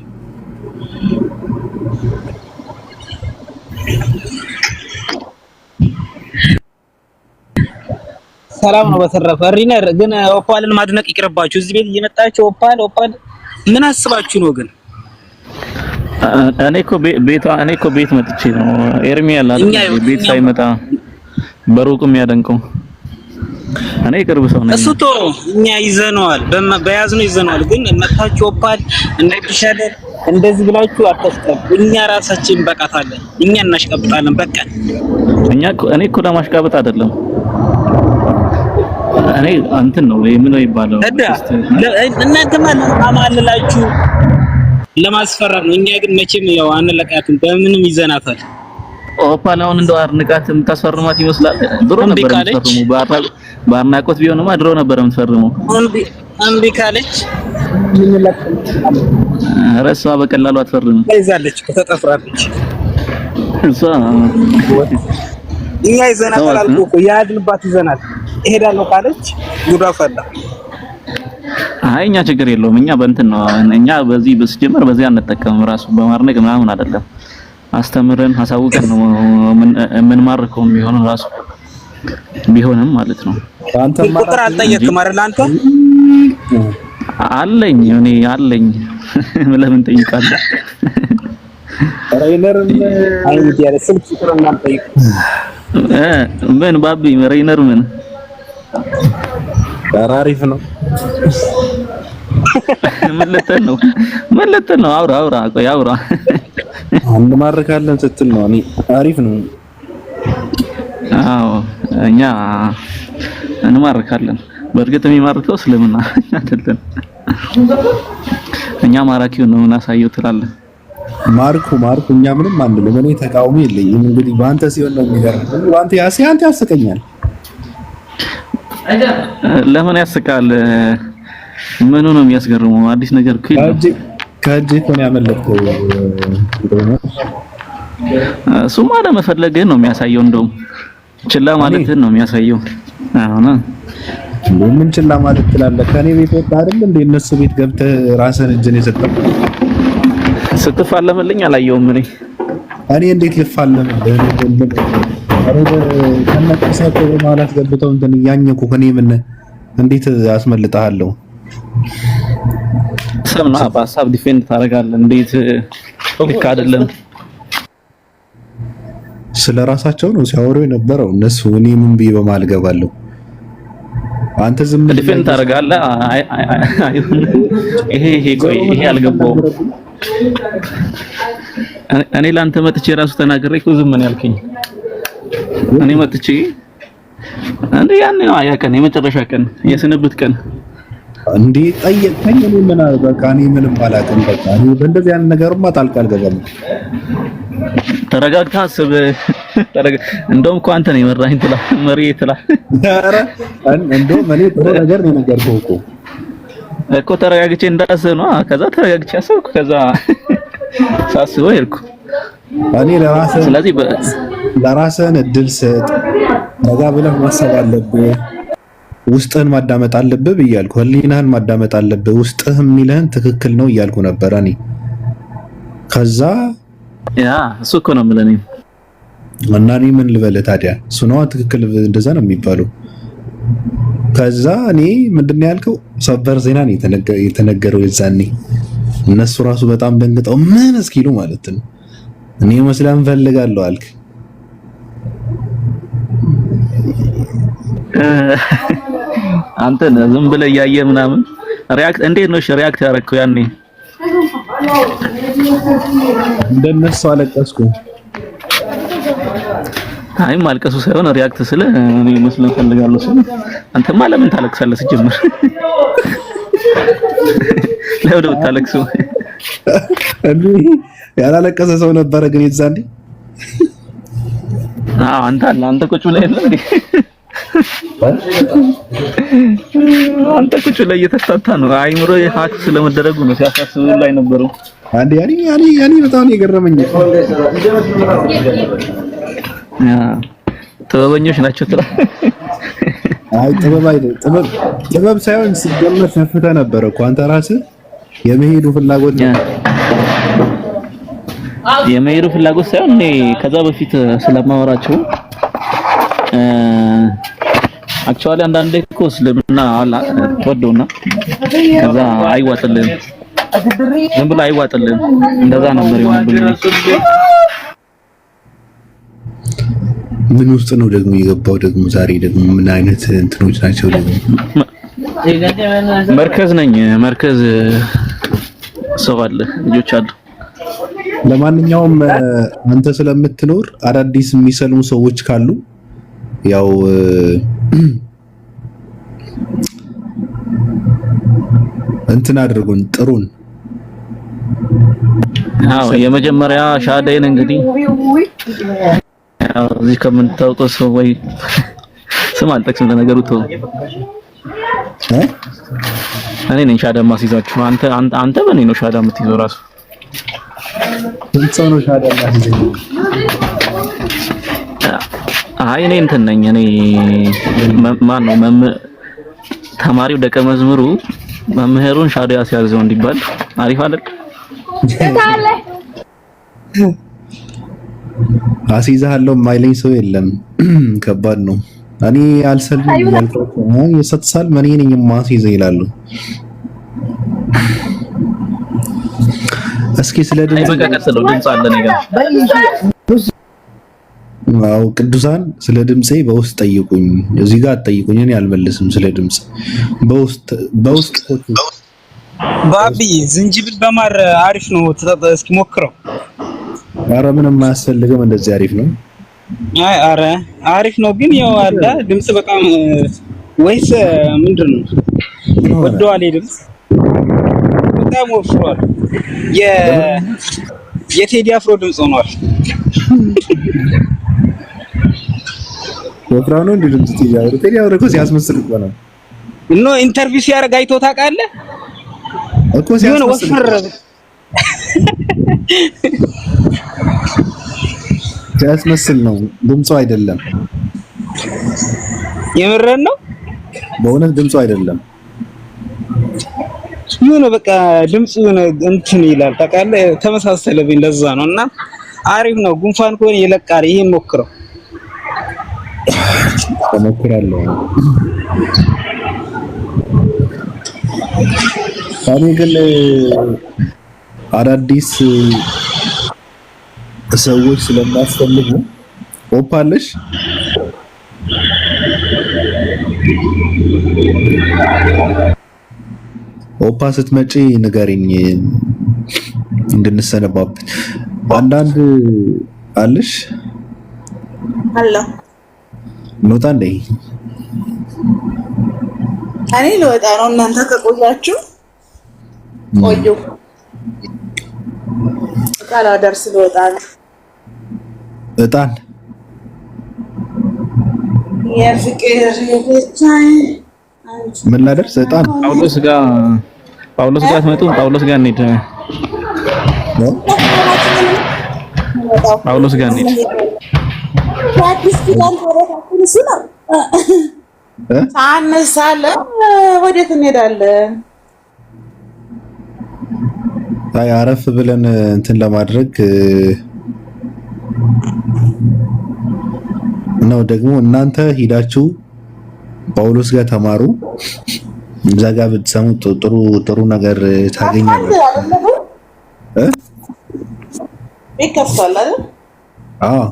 ሰላም ነው። በተረፈ ሪነር ግን ኦፓልን ማድነቅ ይቅርባችሁ። እዚህ ቤት እየመጣችሁ ኦፓል ምን አስባችሁ ነው ግን? እኔ እኮ ቤት መጥቼ ነው ኤርሚ ያለ አይደል? ቤት ሳይመጣ በሩቁ የሚያደንቀው እኔ ቅርብ ሰው ነኝ። እሱቶ እኛ ይዘነዋል፣ በያዝነው ይዘነዋል። ግን መታችሁ ኦፓል እንደይሻደር እንደዚህ ብላችሁ አታስቀብ። እኛ ራሳችን በቃታለን፣ እኛ እናሽቀብጣለን። በቃ እኔ እኮ ለማሽቃበጥ አይደለም። እኔ እንትን ነው ምን ነው ይባላል እናንተ ማለት አማልላችሁ ለማስፈራት ነው። እኛ ግን መቼም ያው አንለቃትም፣ በምንም ይዘናታል። ኦፓላውን እንደው አርንቃት የምታስፈርማት ይመስላል። ድሮ ነበር የምትፈርመው። በአድናቆት ቢሆንማ ድሮ ነበር የምትፈርመው። እምቢ ካለች እሷ በቀላሉ አትፈርምም። ይዛለች፣ ተጠፍራለች። እሷ እኛ ይዘናታል አልኩህ እኮ ያድንባት ይዘናል። እሄዳለሁ ካለች ጉዳ ፈላ። አይ እኛ ችግር የለውም። እኛ በእንትን ነው እኛ በዚህ በስጀመር በዚህ አንጠቀምም። ራሱ በማርነቅ ምናምን አይደለም። አስተምረን አሳውቀን ነው ምን ማርከው የሚሆነው ራሱ ቢሆንም ማለት ነው። አንተ ቁጥር አልጠየቅም አይደል? አንተ አለኝ እኔ አለኝ ለምን ጠይቃለህ? ሬይነር አይነት ያለ ስልክ ቁጥር እናንጠይቅ ምን ባቢ ሬይነር ምን አሪፍ ነው። ምን ልትል ነው? አውራ ቆይ አውራ። አንድ ማርካለን ስትል ነው። እኔ አሪፍ ነው። አዎ እኛ እንማርካለን። በእርግጥ የሚማርከው እስልምና አይደለም። እኛ ማራኪውን ነው እናሳየው ትላለህ። ማርኩ እኛ ምንም አንልም። እኔ ተቃውሞ የለኝም። እንግዲህ በአንተ ሲሆን ነው የሚገርመው። አንተ ያስቀኛል። ለምን ያስቃል? ምኑ ነው የሚያስገርመው? አዲስ ነገር እኮ ከእጅ እኮ ነው ያመለጥከው። እሱማ ለመፈለግህ ነው የሚያሳየው። እንደውም ችላ ማለትህን ነው የሚያሳየው። አሁን ምን ችላ ማለት ትላለህ? ከኔ ቤት ወጣ አይደል እንዴ? እነሱ ቤት ገብተህ ራስህን እጅን የሰጠው ስትፋለምልኝ አላየሁም። እኔ እንዴት ልፋለምልህ? ከነቀሳቸው በማለት ገብተው እንትን እያኘኩ ከኔ ምን እንዴት አስመልጣለሁ? ሰምና በሀሳብ ዲፌንድ ታደርጋለህ። እንዴት ልክ አይደለም። ስለራሳቸው ነው ሲያወሩ የነበረው እነሱ። እኔ ምን ብዬ በማል ገባለሁ? አንተ ዝም ዲፌንድ ታደርጋለህ። ይሄ ቆይ ይሄ አልገባውም። እኔ ላንተ መጥቼ ራሱ ተናግሬ እኮ ዝም ምን ያልከኝ? እኔ መጥቼ አንዴ ያን ነው ያቀን የመጨረሻ ቀን የስንብት ቀን እንዴ ጠየቀኝ። እኔ ምን በቃ እኔ ምንም አላውቅም። በቃ እኔ በእንደዚህ አይነት ነገርማ ጣልቃ አልገባም። ተረጋግተህ አስብ። እንደውም እኮ አንተ ነው የመራኸኝ ትላ መሪ ትላ። ኧረ እንደውም እኔ ጥሩ ነገር ነው የነገርኩህ እኮ ተረጋግቼ እንዳስብ ነው። ከዛ ተረጋግቼ አሰብኩ። ከዛ ሳስበው ሄድኩ። እኔ ለራስህ ስለዚህ ለራስህን እድል ስጥ። ረጋ ብለህ ማሰብ አለብህ። ውስጥህን ማዳመጥ አለብህ ብያለሁ። ህሊናህን ማዳመጥ አለብህ። ውስጥህ የሚልህን ትክክል ነው እያልኩ ነበር እኔ። ከዛ ያ እሱ እኮ ነው የምልህ እና እኔ ምን ልበልህ ታዲያ? እሱ ነው ትክክል፣ እንደዛ ነው የሚባለው። ከዛ እኔ ምንድነው ያልከው? ሰበር ዜና ነው የተነገረው የዛኔ። እነሱ ራሱ በጣም ደንግጠው ምን እስኪሉ ማለት ነው። እኔ መስላም ፈልጋለሁ አልክ። አንተ ዝም ብለህ እያየህ ምናምን ሪያክት እንዴት ነው ሪያክት ያደረግከው ያኔ? እንደነሱ አለቀስኩ። አይ ማልቀሱ ሳይሆን ሪያክት ስለ እኔ መስለን ፈልጋለሁ ስለ አንተማ ለምን ታለቅሳለህ? ሲጀምር ለምን ታለቅሰው? እንዴ ያላለቀሰ ሰው ነበረ ግን የዛኔ። አንተ ቁጭ ብለህ የለ እንዴ? አንተ ቁጭ ብለህ እየተፍታታ ነው። አይምሮ ሀክ ስለመደረጉ ነው ሲያሳስብ ላይ ነበረው። አንዴ ያኔ በጣም የገረመኝ ጥበበኞች ናቸው ትላ። አይ ጥበብ ሳይሆን ሲጀመር ሰፍተህ ነበረ እኮ አንተ ራስህ የመሄዱ ፍላጎት ሳይሆን እኔ ከዛ በፊት ስለማወራቸው አክቹአሊ አንዳንዴ እኮ እስልምና ተወደውና ከዛ አይዋጥልህም፣ ዝም ብሎ አይዋጥልህም። እንደዛ ነበር የሆነብኝ። ምን ውስጥ ነው ደግሞ የገባው? ደግሞ ዛሬ ደግሞ ምን አይነት እንትኖች ናቸው? ደግሞ መርከዝ ነኝ። መርከዝ ሰው አለ፣ ልጆች አሉ። ለማንኛውም አንተ ስለምትኖር አዳዲስ የሚሰልሙ ሰዎች ካሉ ያው እንትን አድርጉን፣ ጥሩን። አዎ የመጀመሪያ ሻዳይን እንግዲህ ያው እዚህ ከምንታውቀው ሰው ወይ ስም አልጠቅስም ለነገሩ ተው። እኔ ነኝ ሻዳ ማስይዛችሁ። አንተ በእኔ ነው ሻዳ የምትይዘው ራሱ። ሰው ነው ሻዳ ማስይዘው። አይ እኔ እንትን ነኝ። እኔ ማን ነው ተማሪው ደቀ መዝሙሩ መምህሩን ሻዳ ያስያዘው እንዲባል አሪፍ አይደል? አስይዛለሁ የማይለኝ ሰው የለም። ከባድ ነው። እኔ አልሰልም ያልኳቸው የሰጥሳል ማን ነኝ የማስይዘው ይላሉ። እስኪ ስለ ድምጽ አለ ነገር ዋው ቅዱሳን ስለ ድምጼ በውስጥ ጠይቁኝ። እዚህ ጋር አትጠይቁኝ፣ እኔ አልመልስም። ስለ ድምጽ በውስጥ ባቢ ዝንጅብል በማር አሪፍ ነው፣ እስኪ ሞክረው። ኧረ ምንም አያስፈልግም፣ እንደዚህ አሪፍ ነው። አይ ኧረ አሪፍ ነው፣ ግን ያው አለ ድምጽ በጣም ወይስ ምንድነው? ወደዋል ድምጽ በጣም ወፍሯል። የቴዲ አፍሮ ድምጽ ሆኗል። ወፍራው ነው እንዴ ድምጽ? ቴዲ አፍሮ እኮ ሲያስመስል እኮ ነው። ኢንተርቪው ሲያደርግ አይቶ ታውቃለህ እኮ ሲያስመስል ሲያስመስል ነው፣ ድምጹ አይደለም። የምረን ነው በእውነት ድምጹ አይደለም። የሆነ በቃ ድምጹ እንትን ይላል ታውቃለህ፣ ተመሳሰለብኝ። ለዛ ነው እና አሪፍ ነው። ጉንፋን ከሆነ ይለቃል። ይሄን ሞክረው። ተሞክራለሁ። እኔ ግን አዳዲስ ሰዎች ስለማስፈልጉ ኦፓለሽ ኦፓ ስትመጪ ንገሪኝ። እንድንሰነባበት አንዳንድ አለሽ አለ ኖታ እንደ እኔ ልወጣ ነው። እናንተ ከቆያችሁ ቆዩ። ቃላ ደርስ ልወጣ ነው። እጣን የፍቅር የብቻዬ ምን ላደርስ? እጣን ጳውሎስ ጋር ትመጡ። ጳውሎስ ጋር እንሂድ። ጳውሎስ ጋር እንሂድ። አዲስ ኪዳን ተረታችን ሲና ሳነሳለ ወዴት እንሄዳለን? አይ አረፍ ብለን እንትን ለማድረግ ነው። ደግሞ እናንተ ሂዳችሁ ጳውሎስ ጋር ተማሩ። እዛ ጋር ብትሰሙ ጥሩ ነገር ታገኛላችሁ። ይከፍታል አይደል? አዎ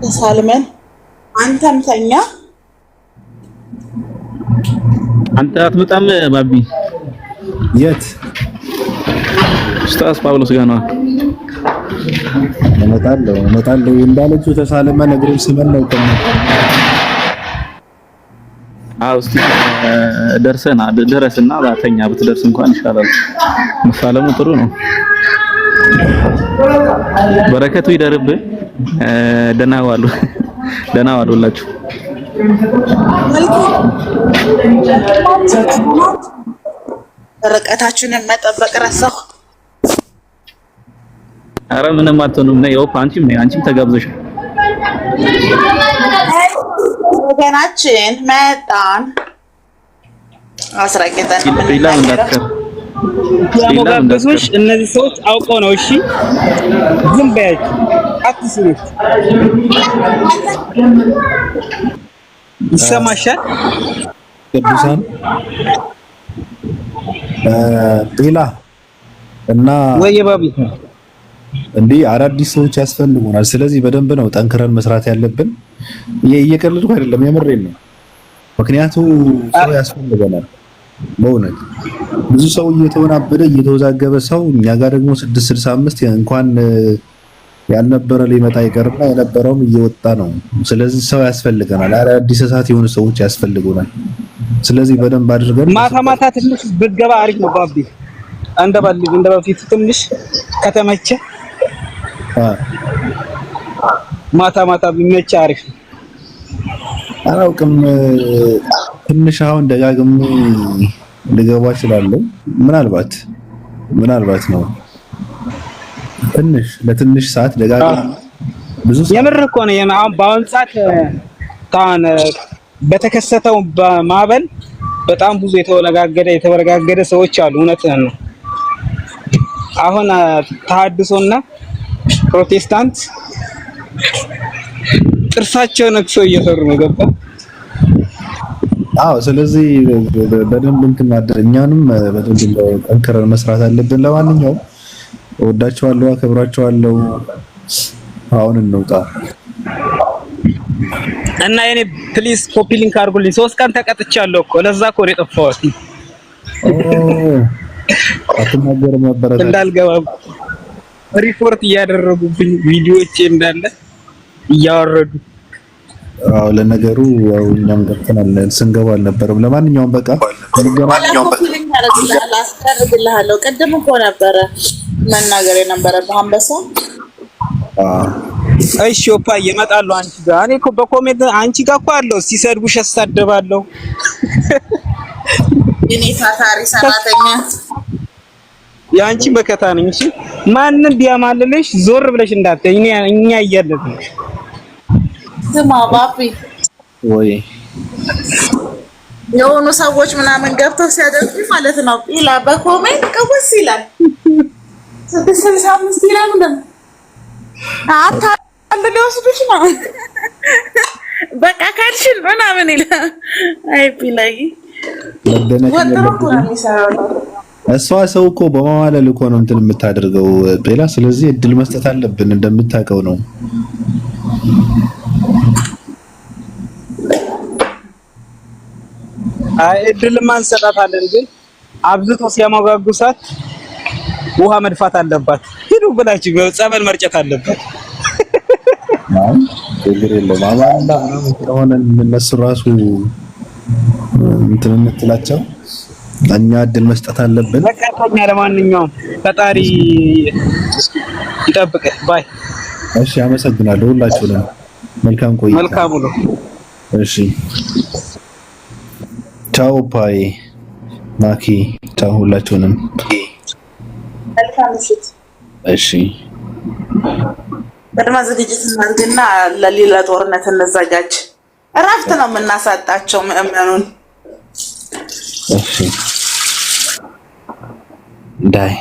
ተሳልመን አንተም ተኛ። አንተ አትመጣም ባቢ? የት? ኡስታዝ ጳውሎስ ጋር ነው። እመጣለሁ እንዳለችው ተሳልመን እግሩን ስመን ነው ቆም። እስቲ ደረስና ባተኛ ብትደርስ እንኳን ይሻላል። መሳለሙ ጥሩ ነው። በረከቱ ይደርብህ። ደህና ዋሉላችሁ። ርቀታችንን መጠበቅ ረሳሁ። አረ ምንም አትሆኑም። ነይ አንቺም ተጋብዘሻል። ወገናችን መጣን። አስራቂተን ያሞጋገዙሽ እነዚህ ሰዎች አውቀው ነው። እሺ ዝም በያችሁ፣ አትስሩት። ይሰማሻል? ቅዱሳን ጤላ እና ወየባቢ እንዲህ አዳዲስ ሰዎች ያስፈልጉናል። ስለዚህ በደንብ ነው ጠንክረን መስራት ያለብን። እየቀለድኩ አይደለም፣ የምሬን ነው። ምክንያቱም ሰው ያስፈልገናል። በእውነት ብዙ ሰው እየተወናበደ እየተወዛገበ ሰው እኛ ጋር ደግሞ 665 እንኳን ያልነበረ ሊመጣ ይቀርና የነበረውም እየወጣ ነው። ስለዚህ ሰው ያስፈልገናል። አዳዲስ እሳት የሆኑ ሰዎች ያስፈልጉናል። ስለዚህ በደንብ አድርገን ማታ ትንሽ ብትገባ አሪፍ ነው። ባቢ እንደ በፊቱ ትንሽ ከተመቸ ማታ ቢመቸ አሪፍ ነው። አላውቅም፣ ትንሽ አሁን ደጋግሜ ልገባ እችላለሁ። ምናልባት ነው ለትንሽ ሰዓት ደጋግሜ ብዙ የምር እኮ ነው። አሁን በአሁን ሰዓት በተከሰተው በማዕበል በጣም ብዙ የተወረጋገደ ሰዎች አሉ። እውነት ነው። አሁን ተሐድሶና ፕሮቴስታንት ጥርሳቸው ነክሰው እየሰሩ ነው። ገባ? አዎ። ስለዚህ በደንብ እንትን ማድረግ እኛንም በደንብ ጠንክረን መስራት አለብን። ለማንኛውም እወዳቸዋለሁ፣ አከብራቸዋለሁ። አሁን እንውጣ እና የኔ ፕሊዝ ኮፒ ሊንክ አድርጉልኝ። 3 ቀን ተቀጥቻለሁ እኮ ለዛ እኮ ነው የጠፋሁት። አትናገርም ነበር እንዳልገባ ሪፖርት እያደረጉብኝ ቪዲዮዎቼ እንዳለ እያወረዱ። አዎ ለነገሩ ያው እኛም ገብተናል፣ ስንገባ አልነበረም። ለማንኛውም በቃ አስደርግልሃለሁ። ቅድም እኮ ነበረ መናገር የነበረብህ አንበሳ። እሺ ኦፓዬ እመጣለሁ አንቺ ጋር። እኔ እኮ በኮሜንት አንቺ ጋር እኮ አለው ሲሰድቡሽ አሳደባለሁ። እኔ ታታሪ ሰራተኛ ያንቺ በከታ ነኝ። እሺ ማንንም ቢያማልልሽ ዞር ብለሽ እንዳትይ። እኛ እያለን ስማ ባቢ፣ ወይ የሆኑ ሰዎች ምናምን ገብተው ሲያደርጉ ማለት ነው ኢላ በኮሜንት ቀውስ ይላል 665 ይላል። አንድ ሊወስዱሽ ነው በቃ ካልሽን ምናምን ይላል። አይ ቢላይ እሷ ሰው እኮ በማማለል እኮ ነው እንትን የምታደርገው ሌላ። ስለዚህ እድል መስጠት አለብን፣ እንደምታውቀው ነው። አይ እድል ማንሰጣታለን፣ ግን አብዝቶ ሲያሞጋጉሳት ውሃ መድፋት አለባት። ሂዱ ብላችሁ ጸበል መርጨት አለባት። ችግር የለውም። አማንዳ ምናምን ስለሆነ እነሱ ራሱ እንትን የምትላቸው እኛ እድል መስጠት አለብን። በቃ ለማንኛውም ፈጣሪ ይጠብቅ ባይ። እሺ አመሰግናለሁ ሁላችሁንም። መልካም ቆይታ። መልካም ነው። እሺ ቻው ፓይ ማኪ ቻው ሁላችሁንም። መልካም ምሽት። እሺ ቅድመ ዝግጅት እናድርግና ለሌላ ጦርነት እንዘጋጅ። እረፍት ነው የምናሳጣቸው ምእመኑን። እሺ ዳይ